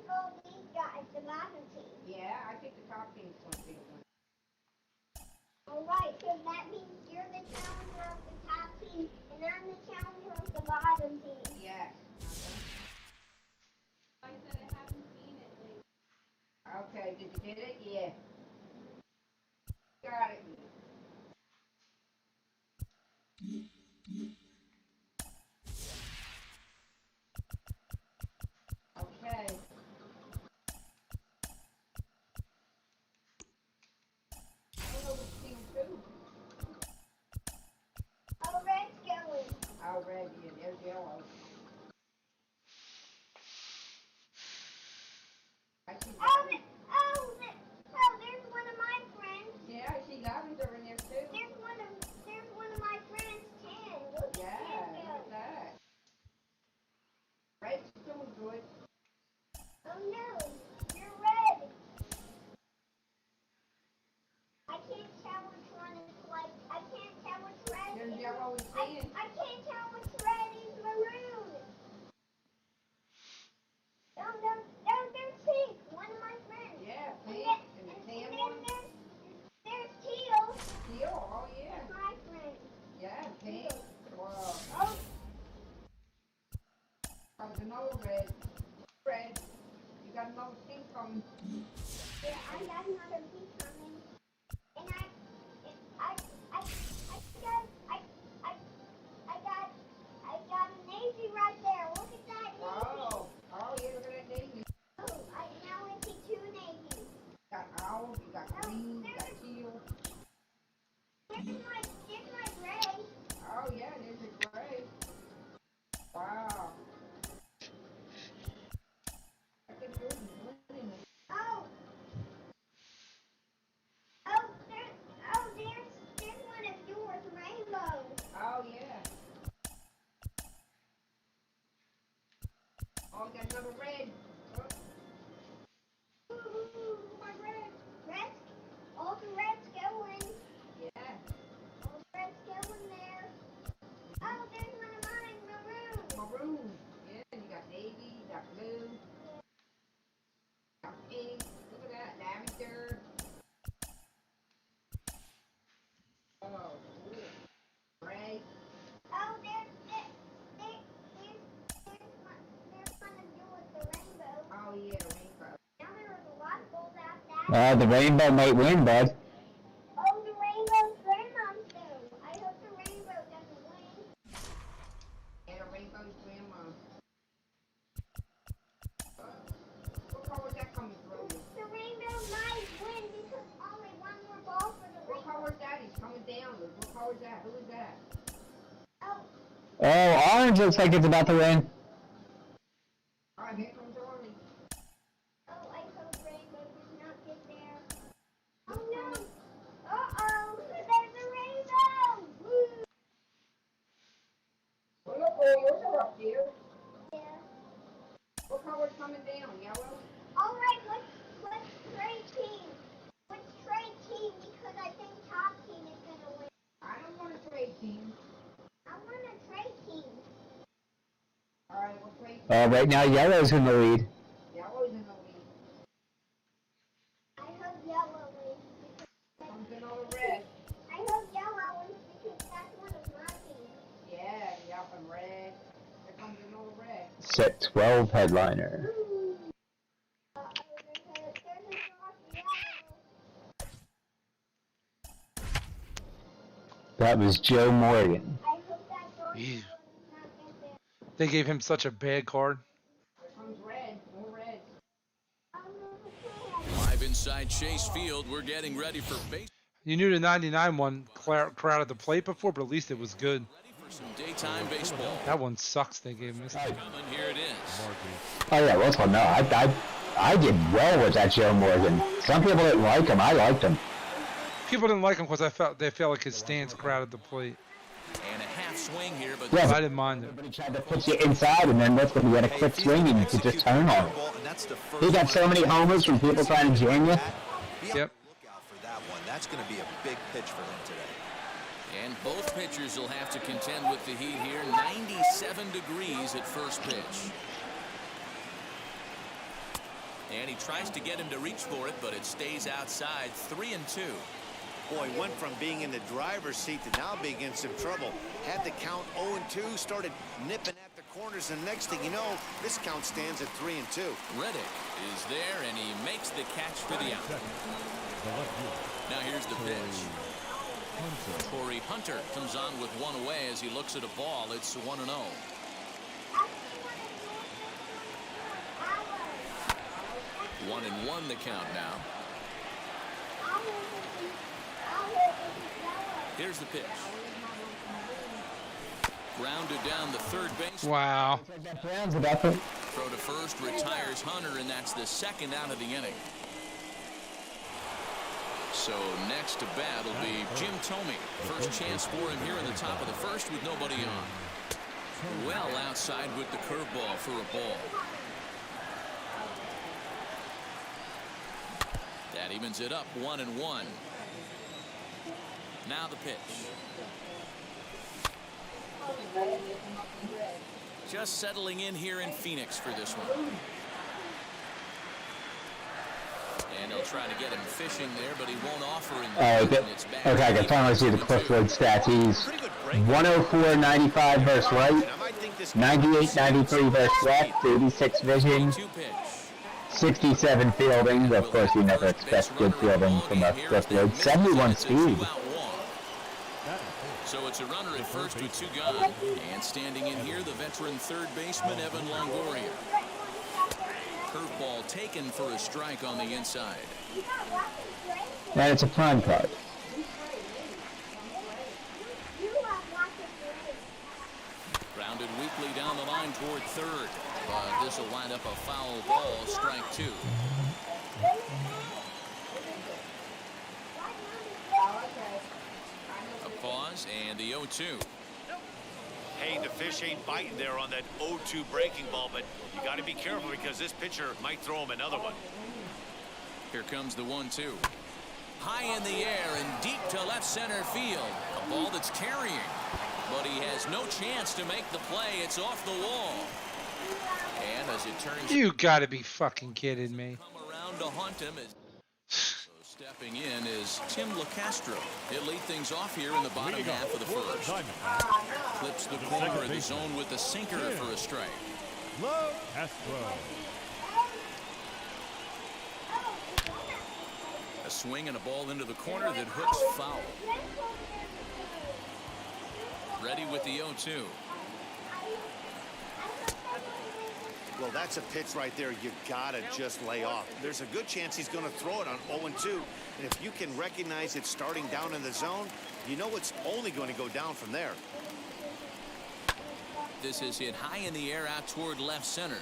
all these guys, the bottom team. Yeah, I think the top team's going to be the winner. Alright, so that means you're the challenger of the top team, and I'm the challenger of the bottom team. Yes. I said I haven't seen it lately. Okay, did you get it? Yeah. Got it. Okay. I don't know which team too. Oh, red's going. Oh, red, yeah, there's yellow. I see There's one of my friends. yeah, I see lavender in there too. There's one of my friends, Tan. Look Yeah, at look him at that. Red's doing good. Oh no, you're red. I can't tell which one is like. I can't tell which red There's is. yellow and tan. I can't tell which red is maroon. No, there's pink. One of my friends. Yeah, And pink then, and the and tan then one. there's teal. Teal, oh yeah. That's my friend. Yeah, pink. Wow. Oh, Comes another red. Red. You got another team coming. yeah, I got another pink coming. And I got a navy right there. Look at that navy. Oh, yeah, look at that navy. Oh, now I see two Oh, we got another red. Ooh, my red. Red. All the reds going. Yeah. All the reds going there. Oh, there's one of mine, maroon. Maroon. Yeah, you got navy, you got blue. Got pink. Look at that. Lavender. Oh, cool. Gray. Oh, there's one to do with the rainbow. Oh, yeah, rainbow. Now there was a lot of gold out there. The rainbow might win, bud. Oh, the rainbow's grandmom's though. I hope the rainbow doesn't win. Yeah, the rainbow's grandma. What color is that coming through? The rainbow might win because only one more ball for the What rainbow. color is that? He's coming down. What color is that? Who is that? Oh, Oh, orange looks like it's about to win. Alright, here comes orange. oh, I hope rainbow does not get there. Oh no. Uh-oh, there's a rainbow. Woo. Well, look, all yours are up there. Yeah. What color's coming down? Yellow? All right, let's trade team. Let's trade team because I think top team is gonna win. I don't want to trade team. I want to trade team. Alright, we'll trade team. Right now, yellow's in the lead. Yellow's in the lead. I hope yellow wins. Comes another red. I hope yellow wins because that's one of my teams. Yeah, yellow and red. Here comes another red. Set 12 headliner. Uh-oh, there's a soft yellow. That was Joe Morgan. I hope that George Yeah. does not get there. They gave him such a bad card. Here comes red. More red. Oh no, the cat. Live inside Chase Field, we're getting ready for base. You knew the 99 one crowded the plate before, but at least it was good. Ready for some daytime baseball. That one sucks. They gave him this. Coming, here it is. Oh yeah, well, no, I did well with that Joe Morgan. Some people didn't like him. I liked him. People didn't like him because they felt like his stance crowded the plate. And a half swing here, but Yeah, I didn't mind it. Everybody tried to put you inside, and then what's when you get a quick swing and you could just turn on it. He got so many homers from people trying to jam you. Yep. Look out for that one. That's going to be a big pitch for him today. and both pitchers will have to contend with the heat here. 97 degrees at first pitch. And he tries to get him to reach for it, but it stays outside. 3-2. Boy, went from being in the driver's seat to now being in some trouble. Had the count 0-2, started nipping at the corners, and next thing you know, this count stands at 3-2. Reddick is there, and he makes the catch for the out. Now here's the pitch. Torrey Hunter comes on with one away as he looks at a ball. It's 1-0. 1-1 the count now. Here's the pitch. Grounded down the third base. Wow. Throw to first, retires Hunter, and that's the second out of the inning. So next to bat will be Jim Thome. First chance for him here in the top of the first with nobody on. Well outside with the curveball for a ball. That evens it up 1-1. Now the pitch. Just settling in here in Phoenix for this one. And they'll try to get him fishing there, but he won't offer in the Okay, I can finally see the Cliffwood stats. He's 104.95 versus right, 98.93 versus left, 86 vision, 67 fielding. Of course, you never expect good fielding from a Cliffwood. 71 speed. So it's a runner at first with two gone. And standing in here, the veteran third baseman, Evan Longoria. Curveball taken for a strike on the inside. And it's a prime card. Grounded weakly down the line toward third. But this will wind up a foul ball, strike two. A pause and the 0-2. Hey, the fish ain't biting there on that 0-2 breaking ball, but you got to be careful because this pitcher might throw him another one. Here comes the 1-2. High in the air and deep to left center field. A ball that's carrying. But he has no chance to make the play. It's off the wall. And as it turns... You gotta be fucking kidding me. Come around to hunt him. So stepping in is Tim LaCastro. He'll lead things off here in the bottom half of the first. Clips the corner of the zone with the sinker for a strike. Castro. A swing and a ball into the corner that hooks foul. Ready with the 0-2. Well, that's a pitch right there you gotta just lay off. There's a good chance he's gonna throw it on 0-2. And if you can recognize it starting down in the zone, you know it's only going to go down from there. This is hit high in the air out toward left center.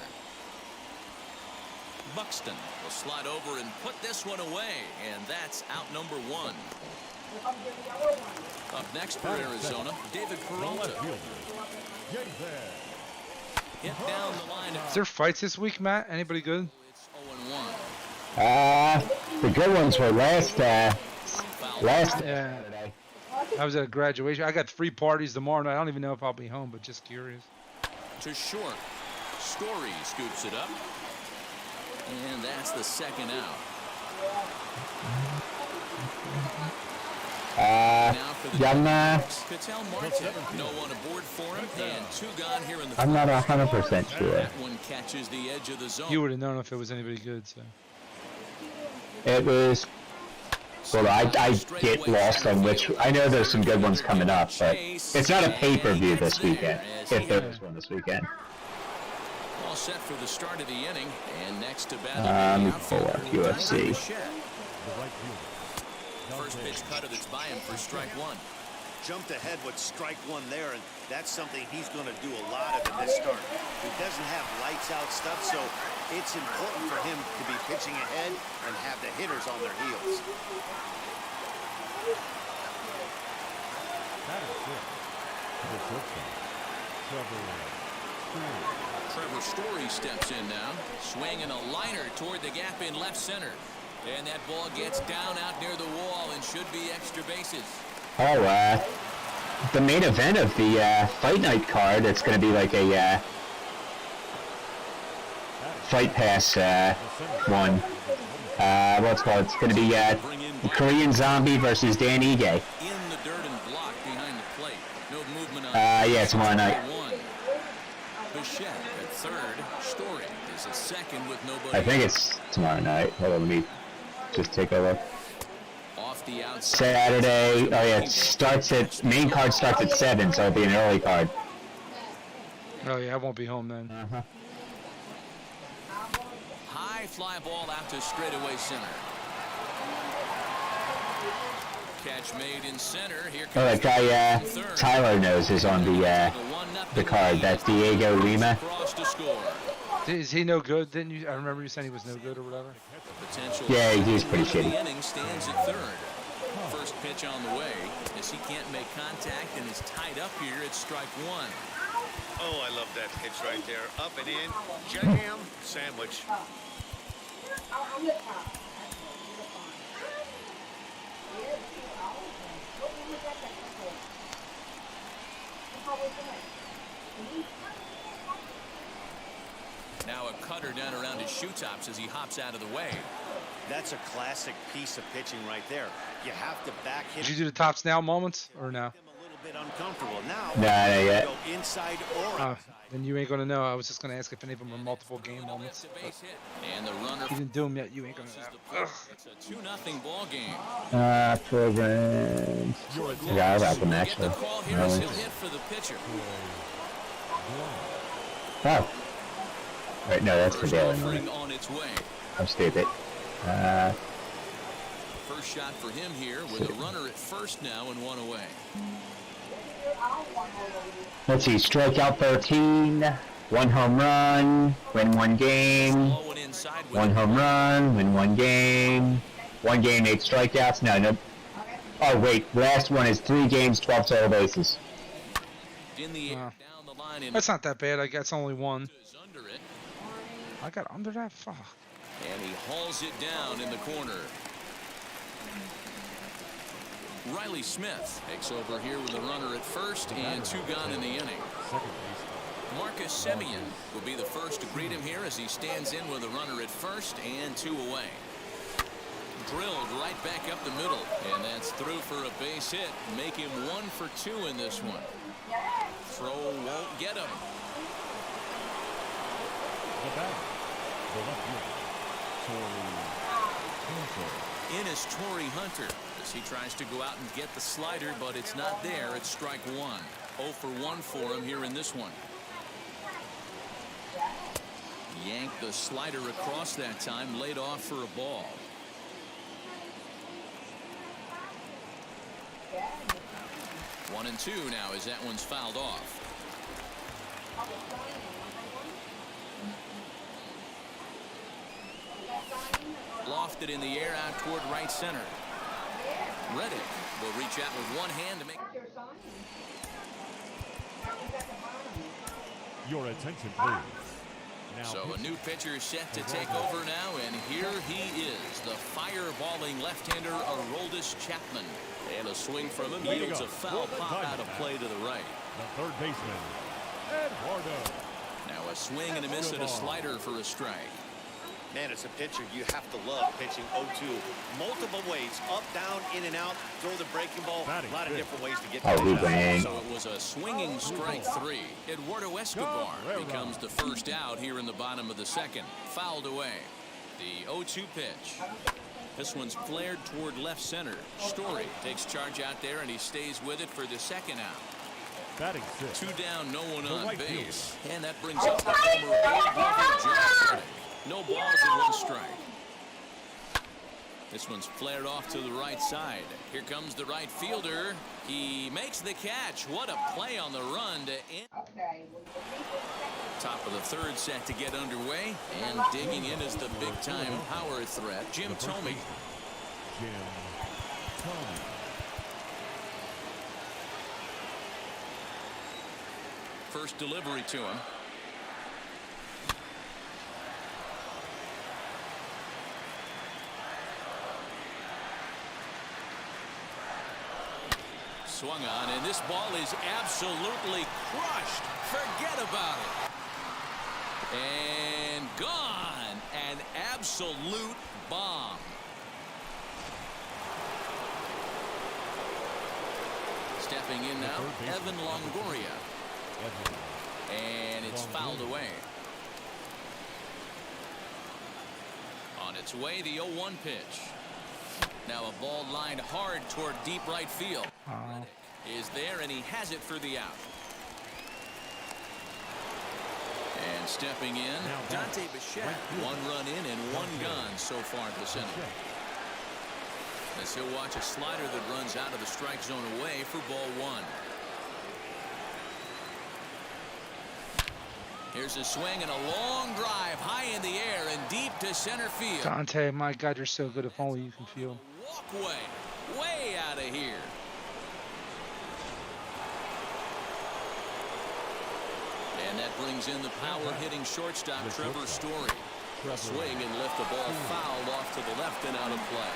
Buxton will slide over and put this one away, and that's out number 1. Up next for Arizona, David Peralta. Hit down the line. Is there fights this week, Matt? Anybody good? It's 0-1. The good ones were last. Yeah. I was at a graduation. I got 3 parties tomorrow night. I don't even know if I'll be home, but just curious. To short. Story scoops it up. And that's the second out. Ketel Marte, no one aboard for him, and 2 gone here in the I'm not 100% sure. That one catches the edge of the zone. You would have known if it was anybody good, so. It was. Well, I get lost on which. I know there's some good ones coming up, but it's not a pay-per-view this weekend. If there is one this weekend. All set for the start of the inning, and next to bat. For UFC. First pitch cutter that's by him for strike 1. Jumped ahead with strike 1 there, and that's something he's going to do a lot of in this start. He doesn't have lights out stuff, so it's important for him to be pitching ahead and have the hitters on their heels. Trevor Story steps in now, swinging a liner toward the gap in left center. And that ball gets down out near the wall and should be extra bases. Oh, the main event of the Fight Night card, it's going to be like a Fight Pass one. What's it called? It's going to be Korean Zombie versus Dan Ige. In the dirt and block behind the plate. No movement on yeah, it's tomorrow night. Bichette at third. Story is a second with nobody. I think it's tomorrow night. Hold on, let me just take a look. Off the outside. Saturday. Oh yeah, it starts at main card starts at 7, so it'll be an early card. Oh yeah, I won't be home then. High fly ball out to straightaway center. Catch made in center. Here comes that guy Tyler knows is on the card. That's Diego Lima. Is he no good? Didn't you? I remember you saying he was no good or whatever. Yeah, he's pretty shitty. The inning stands at third. First pitch on the way, as he can't make contact and is tied up here at strike 1. Oh, I love that pitch right there. Up and in, jam sandwich. Now a cutter down around his shoe tops as he hops out of the way. That's a classic piece of pitching right there. You have to back hit. Did you do the tops now moments or no? A little bit uncomfortable now. Nah, not yet. Go inside or outside. Then you ain't gonna know. I was just gonna ask if any of them were multiple game moments. And the runner. You didn't do them yet. You ain't gonna know. It's a 2-0 ball game. Programs. Forgot about them actually. The call here is he'll hit for the pitcher. Oh. Right, no, that's for Daily. On its way. I'm stupid. First shot for him here with a runner at first now and 1 away. Let's see, strikeout 13, 1 home run, win 1 game, 1 home run, win 1 game, 1 game, 8 strikeouts. No. Oh wait, last one is 3 games, 12 total bases. In the air, down the line. That's not that bad. I guess only one. Under it. I got under that. Fuck. And he hauls it down in the corner. Riley Smith takes over here with a runner at first and 2 gone in the inning. Marcus Semien will be the first to greet him here as he stands in with a runner at first and 2 away. Drilled right back up the middle, and that's through for a base hit. Make him 1 for 2 in this one. Throw won't get him. The batter, the left fielder, Torrey Hunter. In is Torrey Hunter as he tries to go out and get the slider, but it's not there. It's strike 1. 0 for 1 for him here in this one. Yanked the slider across that time, laid off for a ball. One and 2 now as that one's fouled off. Lofted in the air out toward right center. Reddick will reach out with one hand to make. Your attention, please. Now So a new pitcher set to take over now, and here he is, the fireballing left-hander Aroldis Chapman. And a swing from him yields a foul pop out of play to the right. the third baseman, Eduardo. Now a swing and a miss at a slider for a strike. Man, as a pitcher, you have to love pitching 0-2. Multiple ways, up, down, in and out, throw the breaking ball. A lot of different ways to get Oh, he pitches out. ran. So it was a swinging strike 3. Eduardo Escobar becomes the first out here in the bottom of the second. Fouled away. The 0-2 pitch. This one's flared toward left center. Story takes charge out there, and he stays with it for the second out. Batting 6. 2 down, no one The on right base. And that brings up the former Josh Reddick. No balls and 1 strike. This one's flared off to the right side. Here comes the right fielder. He makes the catch. What a play on the run to end. Top of the third set to get underway. And digging in is the big-time power threat, Jim Thome. Jim Thome. First delivery to him. Swung on, and this ball is absolutely crushed. Forget about it. And gone. An absolute bomb. Stepping in now, Evan Longoria. And it's fouled away. On its way, the 0-1 pitch. Now a ball lined hard toward deep right field. Is there, and he has it for the out. And stepping in, Dante Bichette. 1 run in and 1 gone so far at the center. As he'll watch a slider that runs out of the strike zone away for ball 1. Here's a swing and a long drive high in the air and deep to center field. Dante, my God, you're so good. If only you can feel. Walkway, way out of here. And that brings in the power-hitting shortstop, Trevor Story. A swing and lift the ball fouled off to the left and out of play.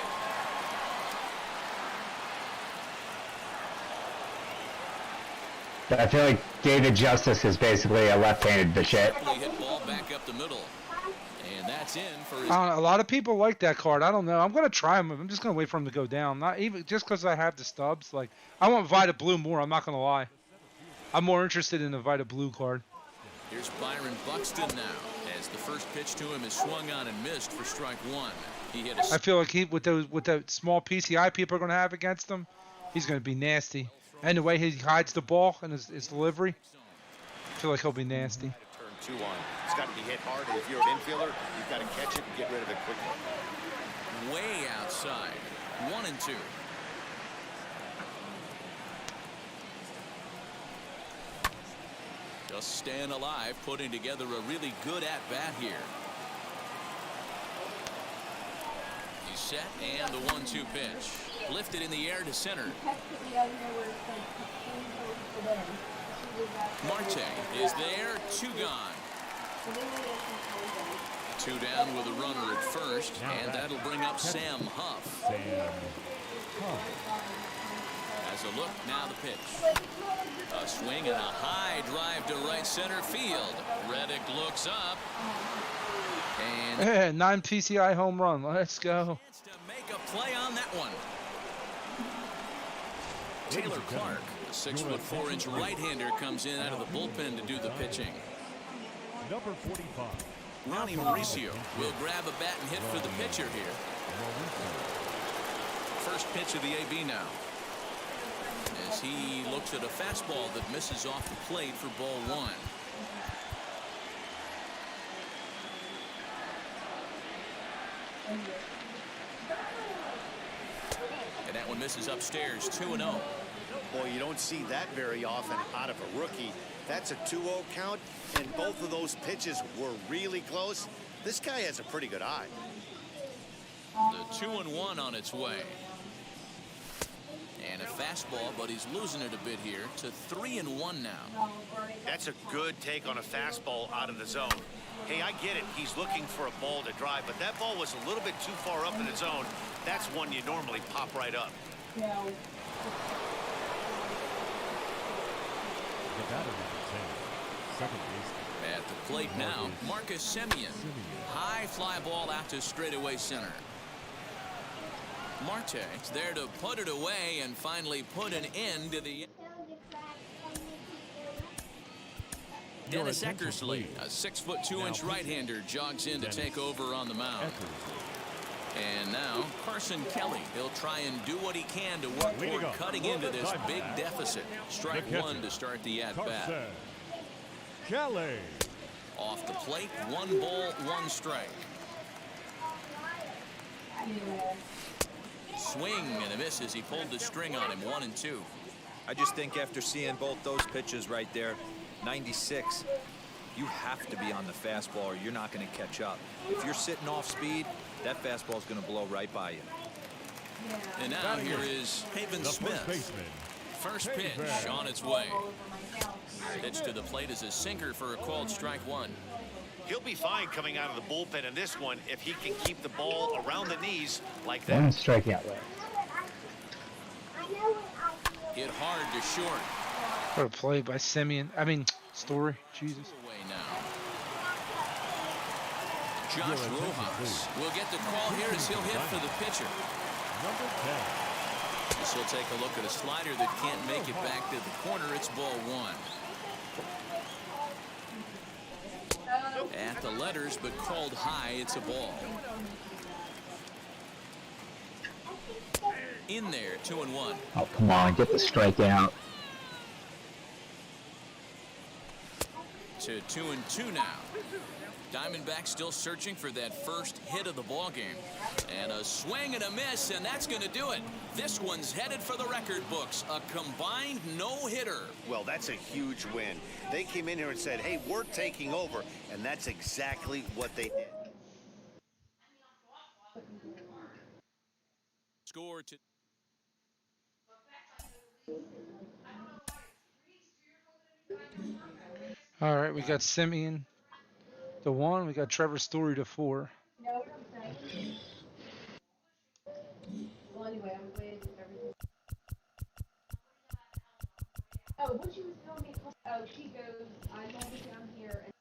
I feel like David Justice is basically a left-handed Bichette. Hit ball back up the middle. And that's in for his. A lot of people like that card. I don't know. I'm gonna try him. I'm just gonna wait for him to go down. Not even just because I have the stubs. Like I want Vita Blue more. I'm not gonna lie. I'm more interested in the Vita Blue card. Here's Byron Buxton now, as the first pitch to him is swung on and missed for strike 1. He hit a. I feel like with that small PCI people are gonna have against him, he's gonna be nasty. And the way he hides the ball and his delivery, I feel like he'll be nasty. Turn 2 on. It's got to be hit hard, and if you're an infielder, you've got to catch it and get rid of it quickly. Way outside. 1 and 2. Just staying alive, putting together a really good at-bat here. He's set, and the 1-2 pitch. Lifted in the air to center. Marte is there, 2 gone. 2 down with a runner at first, and that'll bring up Sam Huff. As a look, now the pitch. A swing and a high drive to right center field. Reddick looks up. And 9 PCI home run. Let's go. To make a play on that one. Taylor Clark, a 6'4" right-hander, comes in out of the bullpen to do the pitching. Number 45. Ronnie Mauricio will grab a bat and hit for the pitcher here. First pitch of the AB now. As he looks at a fastball that misses off the plate for ball 1. And that one misses upstairs, 2-0. Boy, you don't see that very often out of a rookie. That's a 2-0 count, and both of those pitches were really close. This guy has a pretty good eye. The 2-1 on its way. And a fastball, but he's losing it a bit here to 3-1 now. That's a good take on a fastball out of the zone. Hey, I get it. He's looking for a ball to drive, but that ball was a little bit too far up in the zone. That's one you normally pop right up. At the plate now, Marcus Semien. High fly ball out to straightaway center. Marte's there to put it away and finally put an end to the... Dennis Eckersley, a 6'2" right-hander, jogs in to take over on the mound. And now Carson Kelly. He'll try and do what he can to work toward cutting into this big deficit. Strike 1 to start the at-bat. Kelly. Off the plate, 1 ball, 1 strike. Swing and a miss as he pulled the string on him, 1-2. I just think after seeing both those pitches right there, 96, you have to be on the fastball or you're not going to catch up. If you're sitting off speed, that fastball is going to blow right by you. And now here is Haven Smith. First pitch on its way. Pitch to the plate is a sinker for a called strike 1. He'll be fine coming out of the bullpen in this one if he can keep the ball around the knees like that. 1 strikeout left. Hit hard to short. What a play by Semien. Story. Jesus. Away now. Josh Rojas will get the call here as he'll hit for the pitcher. Number 10. This will take a look at a slider that can't make it back to the corner. It's ball 1. At the letters, but called high. It's a ball. In there, 2-1. Oh, come on, get the strikeout. To 2-2 now. Diamondbacks still searching for that first hit of the ball game. And a swing and a miss, and that's going to do it. This one's headed for the record books. A combined no-hitter. Well, that's a huge win. They came in here and said, hey, we're taking over, and that's exactly what they did. Score to... All right, we got Semien to 1. We got Trevor Story to 4. Well, anyway, I'm glad that everything. Oh, what she was telling me, oh, she goes, I'm only down here, and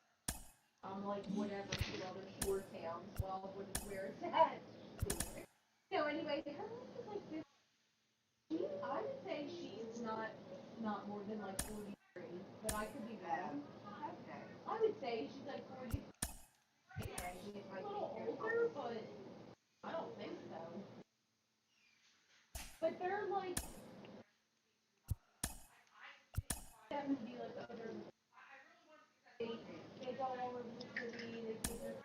I'm like, whatever, 2 other shore towns, well, where it's at. So anyway, her life is like this. I would say she's not more than like 43, but I could be wrong. I would say she's like 40. She's like a little older, but I don't think so. But they're like, that would be like other. They go all over the city. They do their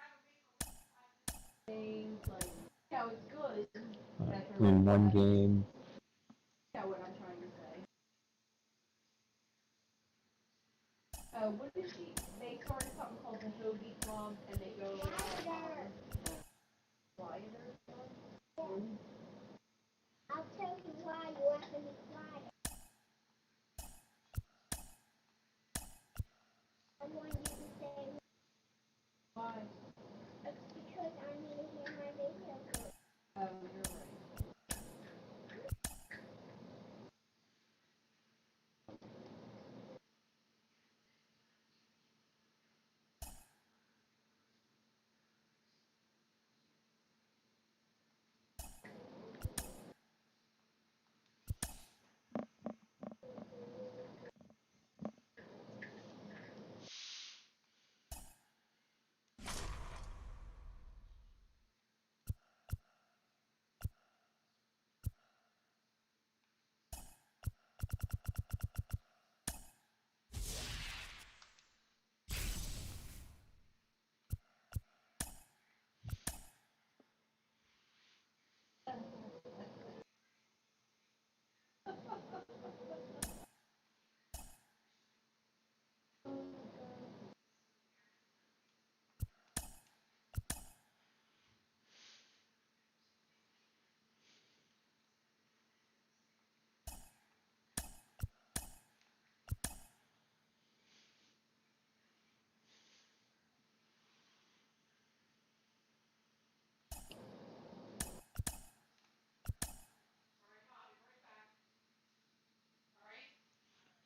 things like. Yeah, it's good. In 1 game. Yeah, what I'm trying to say. What did she? They started something called the Hoagie Club, and they go. I'll tell you why you want to be quiet.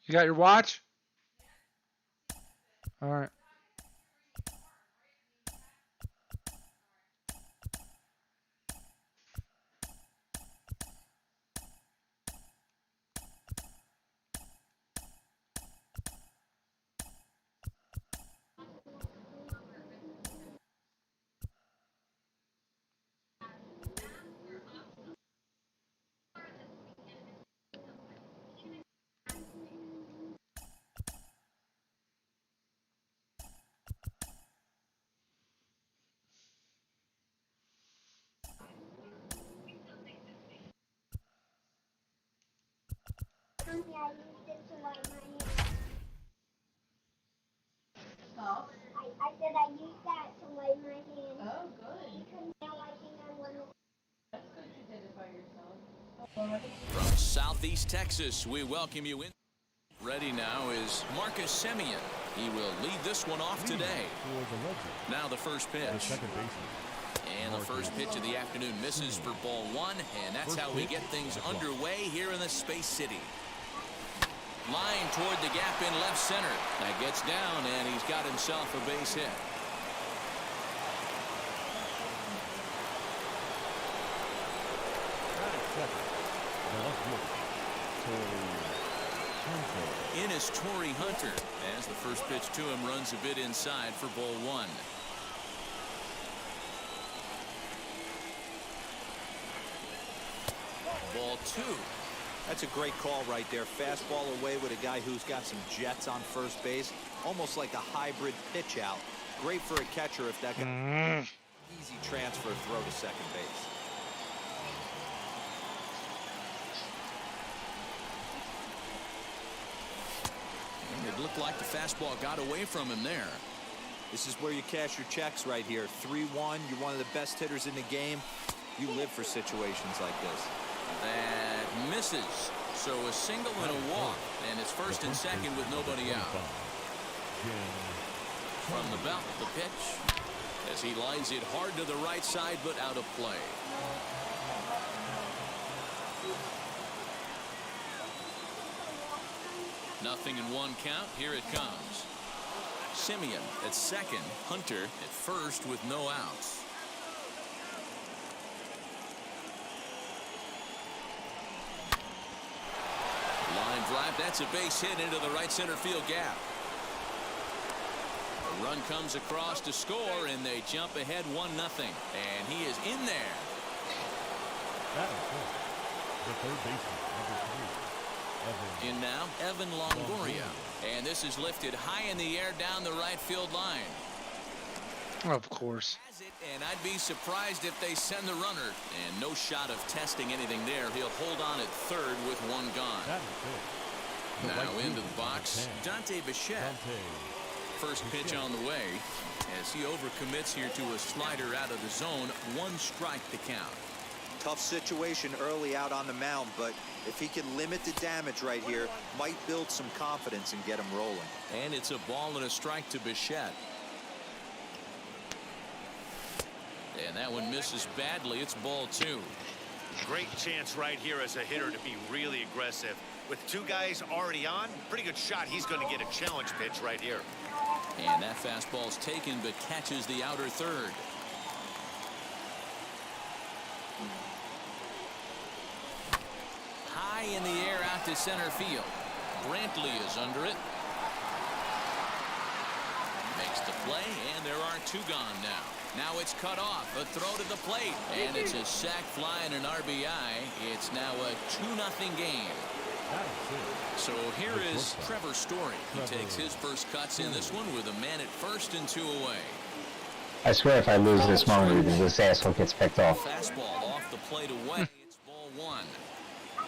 You got your watch? All right. Mommy, I used it to wipe my hands. Huh? I said I used that to wipe my hands. Oh, good. Because now I think I want to. That's good you did it by yourself. From Southeast Texas, we welcome you in. Ready now is Marcus Semien. He will lead this one off today. For the Legend, Now the first the pitch. second baseman. And the first pitch of the afternoon misses for ball one, and that's how we get things underway here in the Space City. Line toward the gap in left center. That gets down, and he's got himself a base hit. Batting second, the left fielder, Torrey Hunter. In is Torrey Hunter, as the first pitch to him runs a bit inside for ball one. Ball two. That's a great call right there. Fastball away with a guy who's got some jets on first base. Almost like a hybrid pitch out. Great for a catcher if that can easy transfer throw to second base. And it looked like the fastball got away from him there. This is where you cash your checks right here. 3-1. You're one of the best hitters in the game. You live for situations like this. That misses. So a single and a walk, and it's first and second with nobody out. From the belt, the pitch, as he lines it hard to the right side, but out of play. Nothing in one count. Here it comes. Semien at second, Hunter at first with no outs. Line drive, that's a base hit into the right center field gap. A run comes across to score, and they jump ahead 1-0. And he is in there. Batting fourth, the third baseman, number 3, Evan. In now, Evan Longoria. And this is lifted high in the air down the right field line. Of course. And I'd be surprised if they send the runner. And no shot of testing anything there. He'll hold on at third with one gone. Batting fifth, the Now right into fielder, the box, number 10, Dante Bichette. Dante. First pitch on the way as he overcommits here to a slider out of the zone. 1 strike to count. Tough situation early out on the mound, but if he can limit the damage right here, might build some confidence and get him rolling. And it's a ball and a strike to Bichette. And that one misses badly. It's ball 2. Great chance right here as a hitter to be really aggressive. With 2 guys already on, pretty good shot. He's going to get a challenge pitch right here. And that fastball's taken but catches the outer third. High in the air out to center field. Brantley is under it. Makes the play, and there are 2 gone now. Now it's cut off. A throw to the plate. And it's a sac fly and an RBI. It's now a 2-0 game. So here is Trevor Story. He takes his first cuts in this one with a man at first and 2 away. I swear if I lose this moment, this asshole gets picked off. Fastball off the plate away. It's ball 1.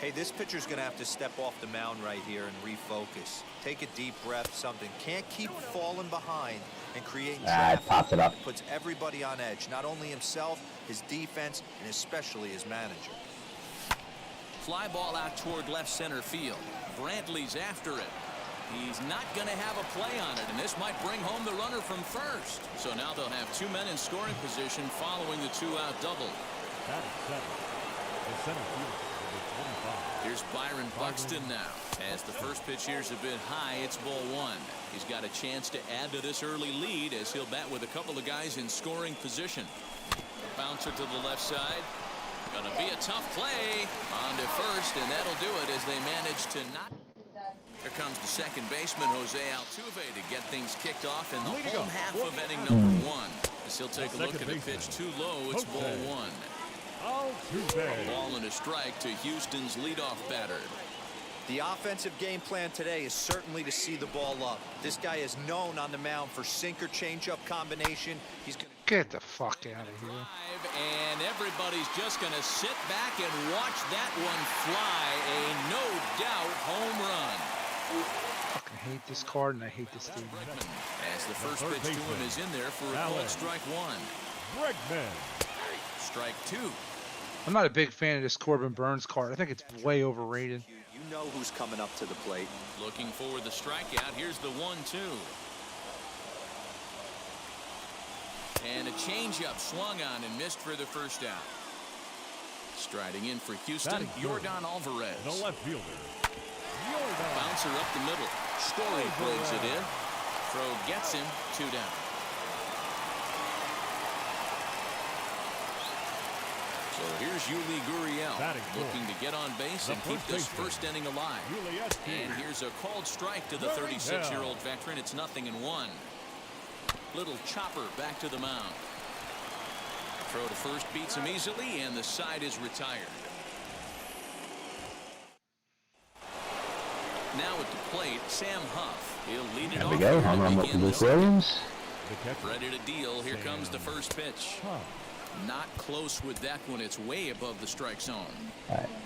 Hey, this pitcher's going to have to step off the mound right here and refocus. Take a deep breath, something. Can't keep falling behind and creating traffic. I popped it up. Puts everybody on edge, not only himself, his defense, and especially his manager. Fly ball out toward left center field. Brantley's after it. He's not going to have a play on it, and this might bring home the runner from first. So now they'll have 2 men in scoring position following the 2-out double. Batting seventh, the center fielder, number 25. Here's here's Byron Buxton now. As the first pitch here's a bit high, it's ball one. He's got a chance to add to this early lead as he'll bat with a couple of guys in scoring position. Bouncer to the left side. Gonna be a tough play on to first, and that'll do it as they manage to not. Here comes the second baseman, Jose Altuve, to get things kicked off in the home half of inning number one. As he'll take a look at a pitch too low, it's ball one. A ball and a strike to Houston's leadoff batter. The offensive game plan today is certainly to see the ball up. This guy is known on the mound for sinker changeup combination. He's going to Get the fuck out of here. And everybody's just going to sit back and watch that one fly. A no doubt home run. I fucking hate this card and I hate this team. As the first pitch to him is in there for a called strike one. Strike two. I'm not a big fan of this Corbin Burns card. I think it's way overrated. You know who's coming up to the plate. Looking for the strikeout. Here's the 1-2. And a changeup swung on and missed for the first out. Striding in for Houston, Yordan Alvarez. The left fielder. Bouncer up the middle. Story plays it in. Throw gets him, 2 down. So here's Yuli Gurriel looking to get on base and keep this first inning alive. And here's a called strike to the 36-year-old veteran. It's 0-1. Little chopper back to the mound. Throw to first beats him easily, and the side is retired. Now at the plate, Sam Huff. He'll lead it There off. we go. Home run with Luke Williams. Ready to deal. Here comes the first pitch. Not close with that one. It's way above the strike zone.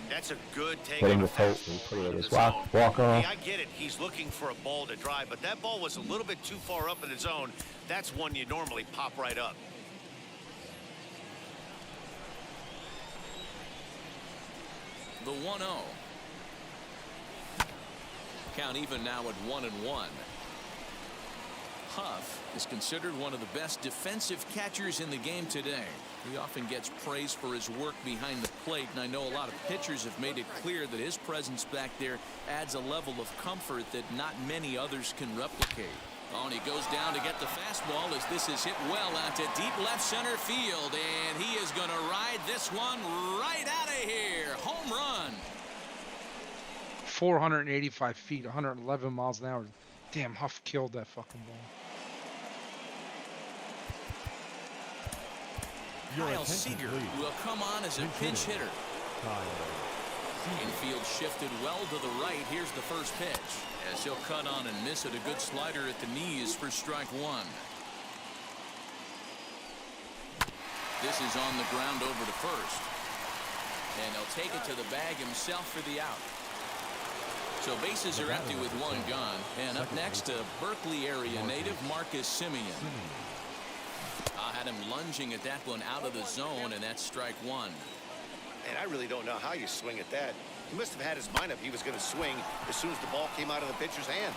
That's a good take. Hitting with hope. Put it as walk off. Hey, I get it. He's looking for a ball to drive, but that ball was a little bit too far up in the zone. That's one you normally pop right up. The 1-0. Count even now at 1-1. Huff is considered one of the best defensive catchers in the game today. He often gets praise for his work behind the plate, and I know a lot of pitchers have made it clear that his presence back there adds a level of comfort that not many others can replicate. Oh, and he goes down to get the fastball as this is hit well out to deep left center field, and he is going to ride this one right out of here. Home run. 485 feet, 111 miles an hour. Damn, Huff killed that fucking ball. Kyle Seager will come on as a pinch hitter. Infield shifted well to the right. Here's the first pitch. As he'll cut on and miss it, a good slider at the knees for strike one. This is on the ground over to first. And he'll take it to the bag himself for the out. So bases are empty with one gone. And up next, a Berkeley area native, Marcus Semien. Had him lunging at that one out of the zone, and that's strike one. And I really don't know how you swing at that. He must have had his mind up he was going to swing as soon as the ball came out of the pitcher's hand.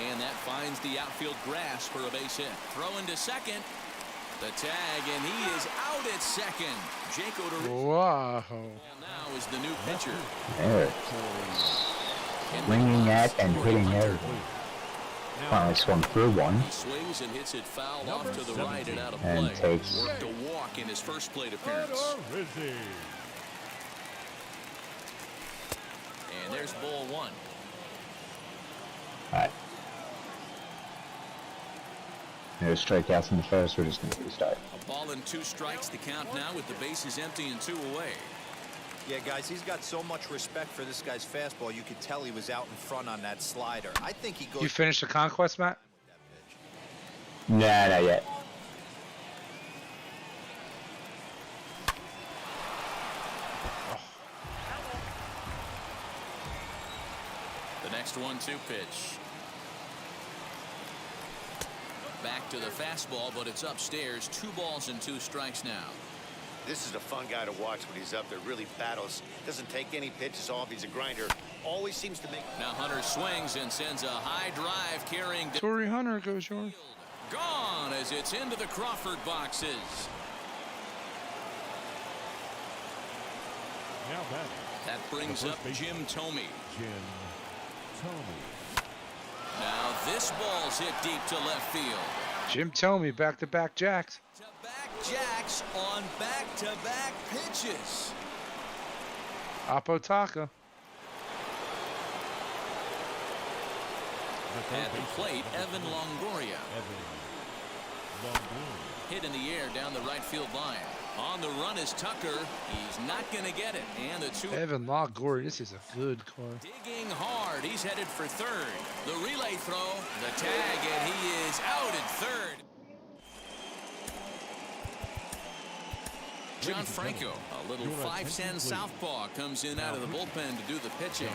And that finds the outfield grass for a base hit. Throw into second. The tag, and he is out at second. Jake Odorizzi. Wow. And now is the new pitcher. There. Swinging at and hitting everything. Finally swung through one. He swings and hits it foul off to the right and out of And play. takes Worked a walk in his first plate appearance. And there's ball one. Alright. No strikeouts in the first. We're just going to restart. A ball and 2 strikes to count now with the bases empty and 2 away. Yeah, guys, he's got so much respect for this guy's fastball. You could tell he was out in front on that slider. I think he goes. You finished the conquest, Matt? Nah, not yet. The next 1-2 pitch. Back to the fastball, but it's upstairs. 2 balls and 2 strikes now. This is a fun guy to watch when he's up there. Really battles. Doesn't take any pitches off. He's a grinder. Always seems to make. Now Hunter swings and sends a high drive carrying. Torrey Hunter goes yours. Gone as it's into the Crawford boxes. Now back. That brings up Jim Thome. Jim Thome. Now this ball's hit deep to left field. Jim Thome, back-to-back jacks. Back jacks on back-to-back pitches. Apotaka. At the plate, Evan Longoria. Hit in the air down the right field line. On the run is Tucker. He's not going to get it. And the two. Evan Longoria, this is a good card. Digging hard. He's headed for third. The relay throw, the tag, and he is out at third. John Franco, a little 5'10" southpaw, comes in out of the bullpen to do the pitching.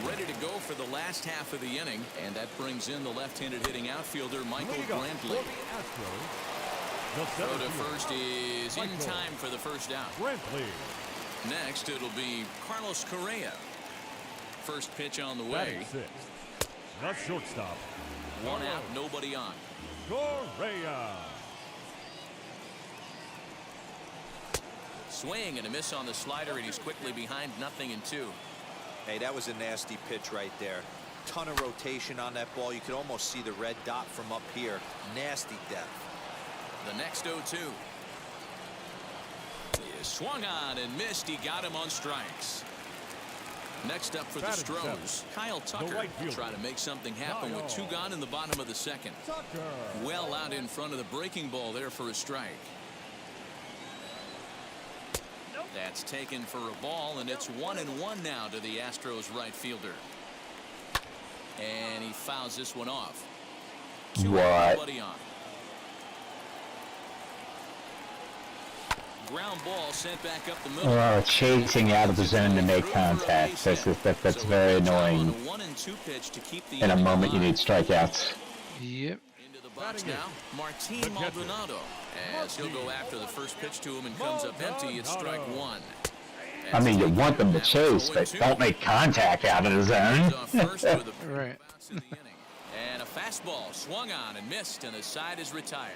Ready to go for the last half of the inning, and that brings in the left-handed hitting outfielder Michael Brantley. Throw to first is in time for the first out. Next, it'll be Carlos Correa. First pitch on the way. The shortstop. One out, nobody on. Correa. Swing and a miss on the slider, and he's quickly behind 0-2. Hey, that was a nasty pitch right there. Ton of rotation on that ball. You could almost see the red dot from up here. Nasty depth. The next 0-2 is swung on and missed. He got him on strikes. Next up for the Stros, Kyle Tucker try to make something happen with 2 gone in the bottom of the second. Well out in front of the breaking ball there for a strike. That's taken for a ball, and it's 1-1 now to the Astros right fielder. And he fouls this one off. Nobody on. Ground ball sent back up the middle. Oh, chasing out of the zone to make contact. That's very annoying. In a moment, you need strikeouts. Yep. Into the box now, Martin Maldonado. As he'll go after the first pitch to him and comes up empty, it's strike 1. I mean, you want them to chase, but don't make contact out of the zone. Right. And a fastball swung on and missed, and the side is retired.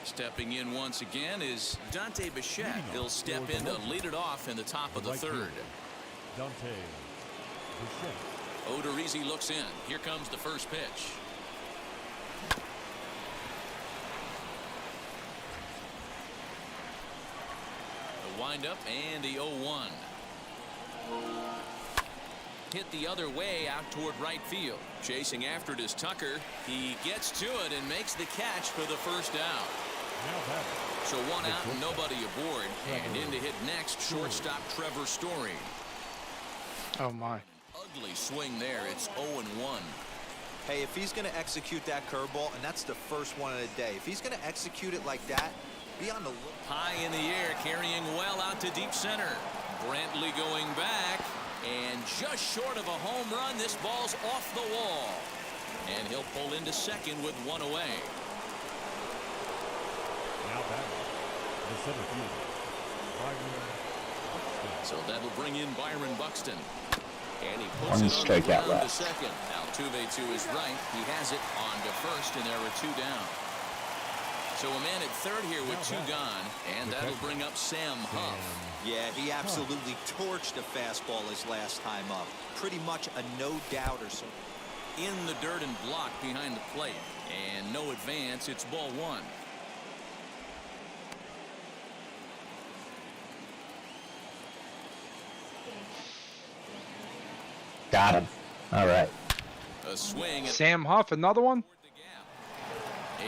Stepping in once again is Dante Bichette. He'll step in to lead it off in the top of the third. Dante Bichette. Odorizzi looks in. Here comes the first pitch. The windup and the 0-1. Hit the other way out toward right field. Chasing after it is Tucker. He gets to it and makes the catch for the first out. So 1 out and nobody aboard. And in to hit next, shortstop Trevor Story. Oh my. Ugly swing there. It's 0-1. Hey, if he's going to execute that curveball, and that's the first one of the day, if he's going to execute it like that, be on the look. High in the air, carrying well out to deep center. Brantley going back, and just short of a home run, this ball's off the wall. And he'll pull into second with 1 away. Now batting, the center fielder, Byron Buxton. So that'll bring in Byron Buxton. And he puts One it strikeout on the left. second. Altuve to his right. He has it on to first, and there are 2 down. So a man at third here with 2 gone, and that'll bring up Sam Huff. Yeah, he absolutely torched the fastball his last time up. Pretty much a no-doubter. So In the dirt and blocked behind the plate. And no advance. It's ball 1. Got him. All right. A swing. Sam Huff, another one?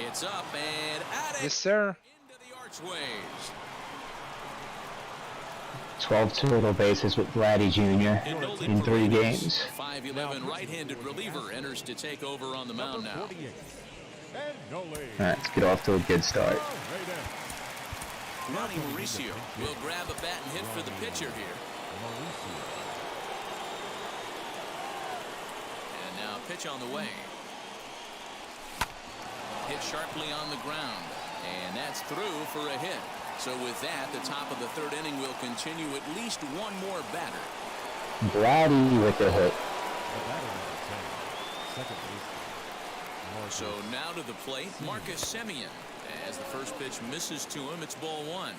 It's up and at it. Yes, sir. Into the archways. 12 total bases with Vladdy Jr. in 3 games. 5'11" right-handed reliever enters to take over on the mound now. All right, let's get off to a good start. Ronnie Mauricio will grab a bat and hit for the pitcher here. And now pitch on the way. Hit sharply on the ground. And that's through for a hit. So with that, the top of the third inning will continue at least 1 more batter. Vladdy with the hit. So now to the plate, Marcus Semien. As the first pitch misses to him, it's ball 1.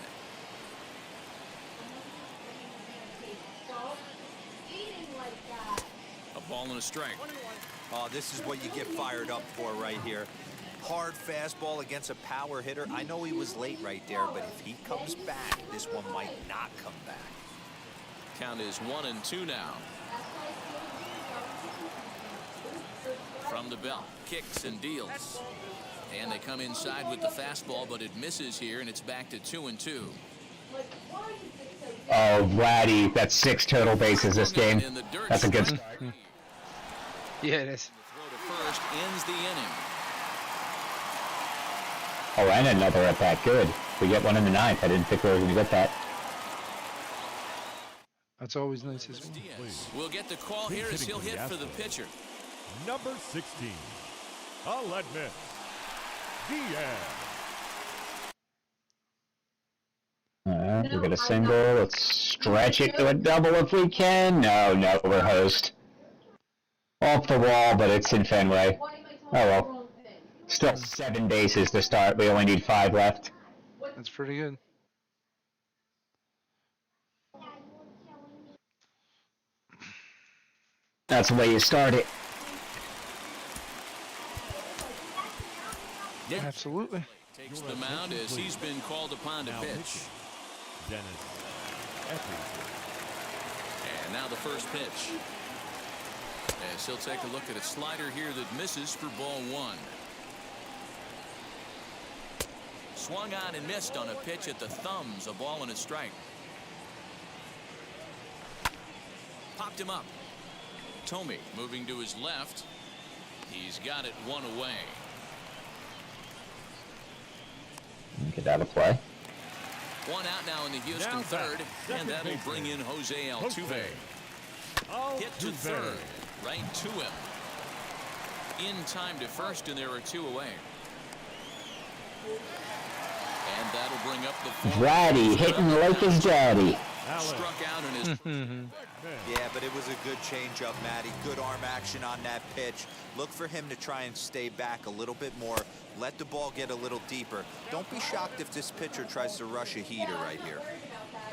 A ball and a strike. Oh, this is what you get fired up for right here. Hard fastball against a power hitter. I know he was late right there, but if he comes back, this one might not come back. Count is 1-2 now. From the belt, kicks and deals. And they come inside with the fastball, but it misses here, and it's back to 2-2. Oh, Vladdy, that's 6 total bases this game. That's a good start. Yeah, it is. Throw to first ends the inning. Oh, and another at bat. Good. We get one in the 9th. I didn't think we were going to get that. That's always nice as well. We'll get the call here as he'll hit for the pitcher. Number 16, Aledmys Diaz. Alright, we got a single. Let's stretch it to a double if we can. No, we're host. Off the wall, but it's in Fenway. Oh well. Still 7 bases to start. We only need 5 left. That's pretty good. That's the way you start it. Absolutely. Takes the mound as he's been called upon to pitch. Dennis Eppinger. And now the first pitch. As he'll take a look at a slider here that misses for ball 1. Swung on and missed on a pitch at the thumbs. A ball and a strike. Popped him up. Tomey moving to his left. He's got it 1 away. Get out of play. 1 out now in the Houston third, and that'll bring in Jose Altuve. Hit to third, right to him. In time to first, and there are 2 away. And that'll bring up the Vladdy hitting like his daddy. Struck out in his. Yeah, but it was a good changeup, Matty. Good arm action on that pitch. Look for him to try and stay back a little bit more. Let the ball get a little deeper. Don't be shocked if this pitcher tries to rush a heater right here.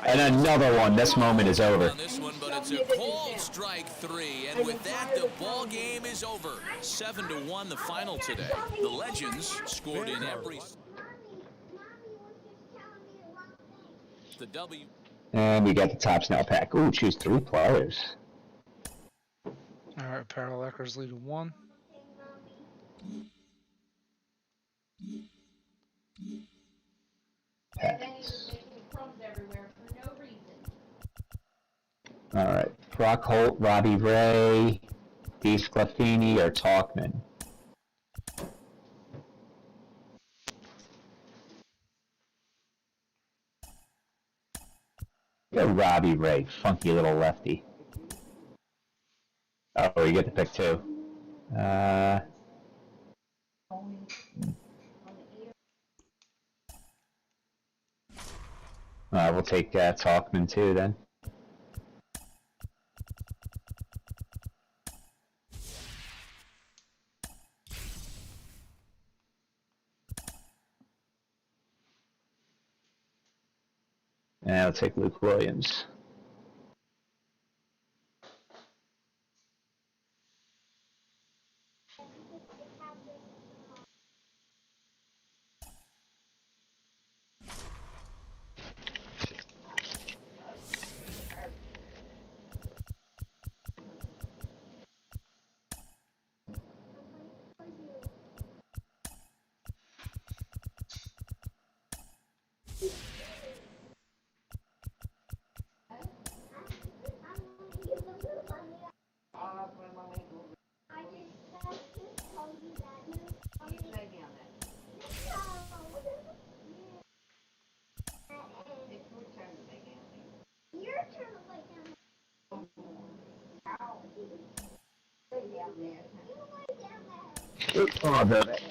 And another one. This moment is over. On this one, but it's a cold strike 3, and with that, the ball game is over. 7-1 the final today. The Legends scored in every. The W. And we got the Topps Now pack. Ooh, choose 3 players. All right, Parallel Eckers lead 1. Packs. All right, Brock Holt, Robbie Ray, DeSclafani, or Talkman. Go Robbie Ray, funky little lefty. Oh, you get to pick 2. We'll take Talkman too then. And I'll take Luke Williams. Oh, damn it.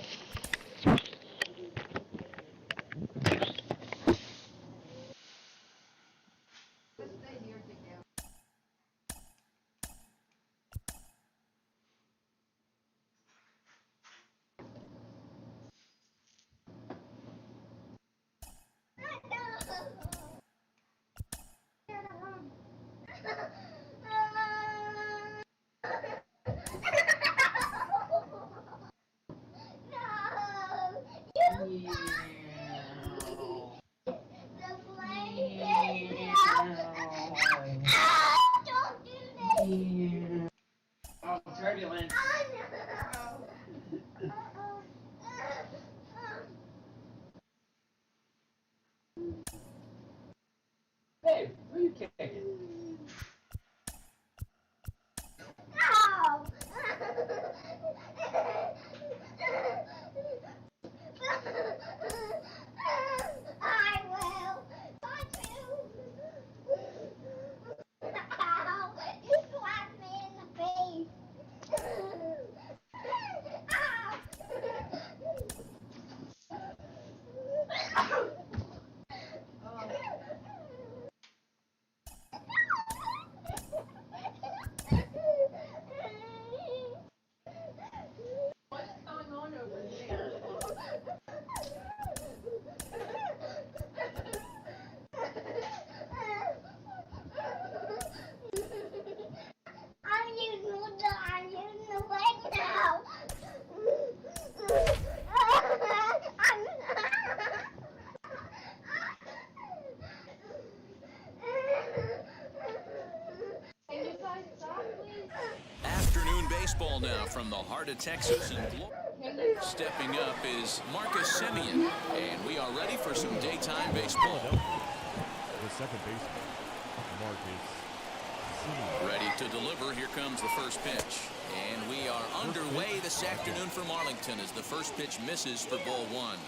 baseball now from the heart of Texas. And stepping up is Marcus Semien. And we are ready for some daytime baseball. The second baseman, Marcus Semien. Ready to deliver. Here comes the first pitch. And we are underway this afternoon from Arlington as the first pitch misses for ball one.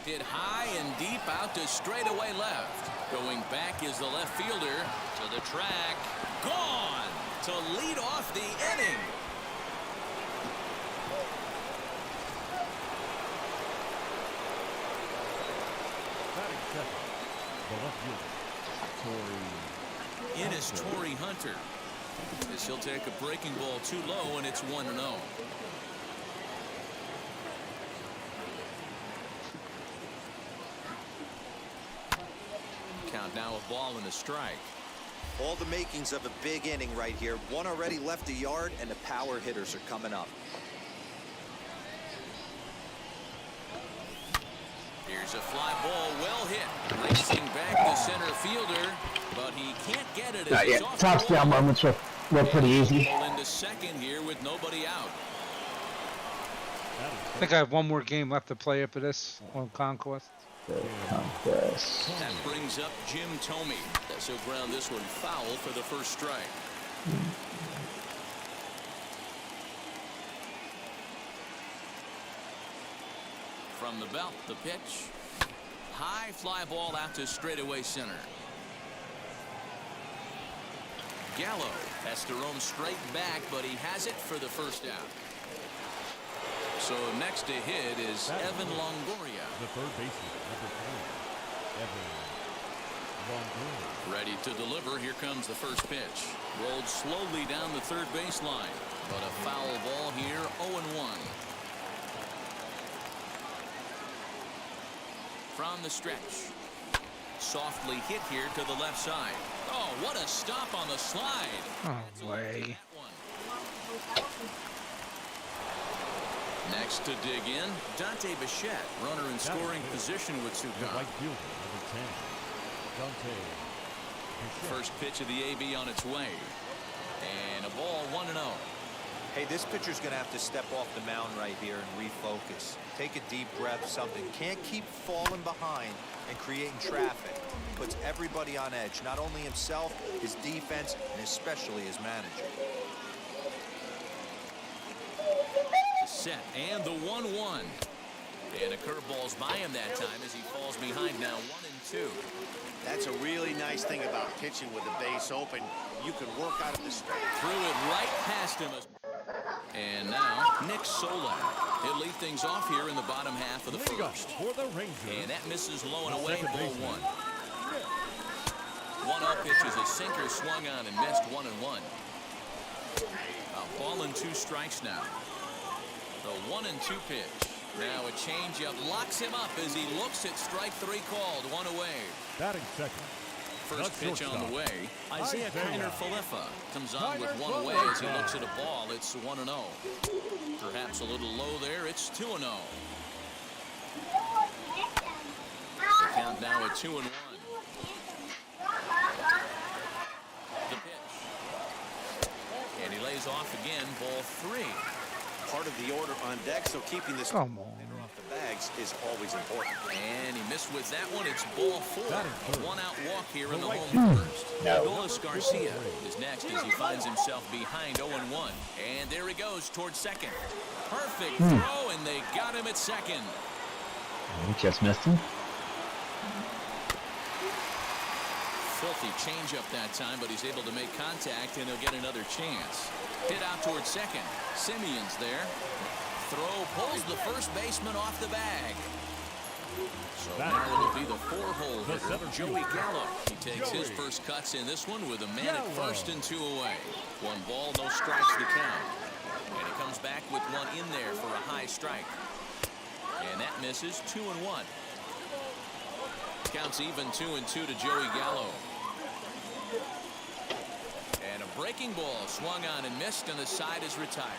Hit high and deep out to straightaway left. Going back is the left fielder to the track. Gone to lead off the inning. Batting second, the left fielder, Torii. In is Torii Hunter. As he'll take a breaking ball too low, and it's 1-0. Count now a ball and a strike. All the makings of a big inning right here. One already left the yard, and the power hitters are coming up. Here's a fly ball, well hit. Racing back the center fielder, but he can't get it. Not yet. Tops down moments were pretty easy. Into second here with nobody out. I think I have one more game left to play after this on Conquest. That brings up Jim Thome. So ground this one foul for the first strike. From the belt, the pitch. High fly ball out to straightaway center. Gallo has to roam straight back, but he has it for the first out. So next to hit is Evan Longoria. The third baseman, number 3, Evan Longoria. Ready to deliver. Here comes the first pitch. Rolled slowly down the third baseline, but a foul ball here, 0-1. From the stretch. Softly hit here to the left side. Oh, what a stop on the slide. Oh, way. Next to dig in, Dante Bichette, runner in scoring position with The Sukan. right fielder, number 10, Dante Bichette. First pitch of the AB on its way. And a ball 1-0. Hey, this pitcher's going to have to step off the mound right here and refocus. Take a deep breath, something. Can't keep falling behind and creating traffic. Puts everybody on edge, not only himself, his defense, and especially his manager. Set and the 1-1. And a curveball's by him that time as he falls behind now 1-2. That's a really nice thing about pitching with the base open. You can work out of the strike. Threw it right past him. And now Nick Solak. He'll lead things off here in the bottom half of the Leading first. off for the Rangers. And that misses low and The away, second ball baseman. 1. 1-0 pitch is a sinker swung on and missed 1-1. A ball and 2 strikes now. The 1-2 pitch. Now a changeup locks him up as he looks at strike 3 called. 1 away. Batting second. First The pitch on shortstop, the way. Isaiah Isaiah Kiner-Falefa comes on with Kiner 1 away as he Falefa. looks at a ball. It's 1-0. Perhaps a little low there. It's 2-0. The count now at 2-1. The pitch. And he lays off again. Ball 3. Part of the order on deck, so keeping this Come on. hitter off the bags is always important. And he missed with that one. It's ball 4. That is A third. 1-out walk here in the right home first. No. Nolas Garcia is next as he finds himself behind 0-1. And there he goes towards second. Perfect throw, and they got him at second. You just missed him. Filthy changeup that time, but he's able to make contact, and he'll get another chance. Hit out towards second. Simeon's there. Throw pulls the first baseman off the bag. So now it'll be the 4-hole The hitter, center Joey fielder. Gallo. He takes his Joey. first cuts in this one with a man at Gallo. first and 2 away. 1 ball, no strikes to count. And he comes back with 1 in there for a high strike. And that misses 2-1. Counts even 2-2 to Joey Gallo. And a breaking ball swung on and missed, and the side is retired.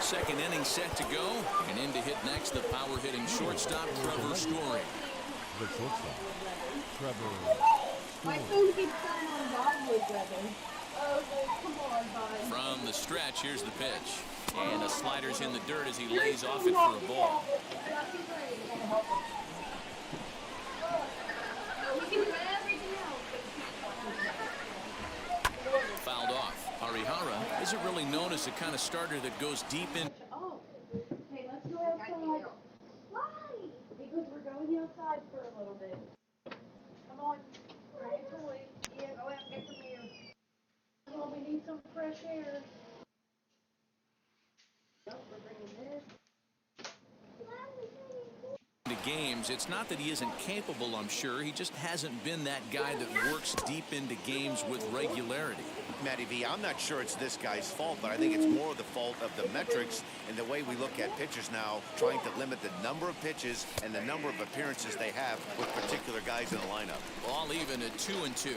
Second inning set to go. And in to hit next, the power-hitting shortstop, Trevor Story. The shortstop, Trevor. My phone keeps going on Dogwood weather. Oh, come on, bud. From the stretch, here's the pitch. And the slider's in the dirt as he lays off it for a ball. Fouled off. Arihara isn't really known as the kind of starter that goes deep in. Oh, hey, let's go outside. Why? Because we're going outside for a little bit. Come on. Grab your toy. Yeah, go out and get some air. Come on, we need some fresh air. Nope, we're bringing this. The games, it's not that he isn't capable, I'm sure. He just hasn't been that guy that works deep into games with regularity. Matty V, I'm not sure it's this guy's fault, but I think it's more the fault of the metrics and the way we look at pitchers now, trying to limit the number of pitches and the number of appearances they have with particular guys in the lineup. Ball even at 2-2.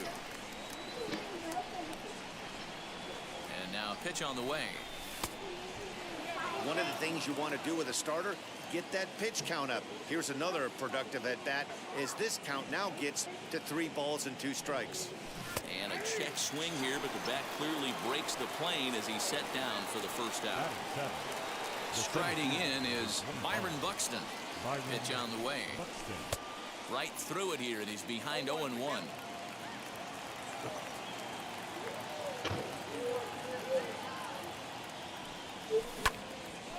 And now pitch on the way. One of the things you want to do with a starter, get that pitch count up. Here's another productive at bat as this count now gets to 3 balls and 2 strikes. And a check swing here, but the bat clearly breaks the plane as he's set down for the first out. Striding in is Byron Buxton. Pitch on the way. Right through it here, and he's behind 0-1.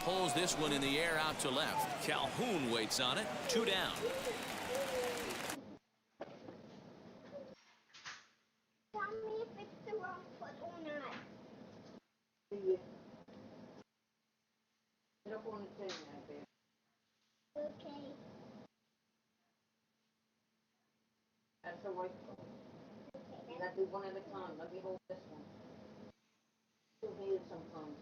Pulls this one in the air out to left. Calhoun waits on it. 2 down. Tell me if it's the wrong foot or not. I don't want to say that, babe. Okay. That's the right foot. You gotta do one at a time. Let me hold this one. You'll need it sometimes.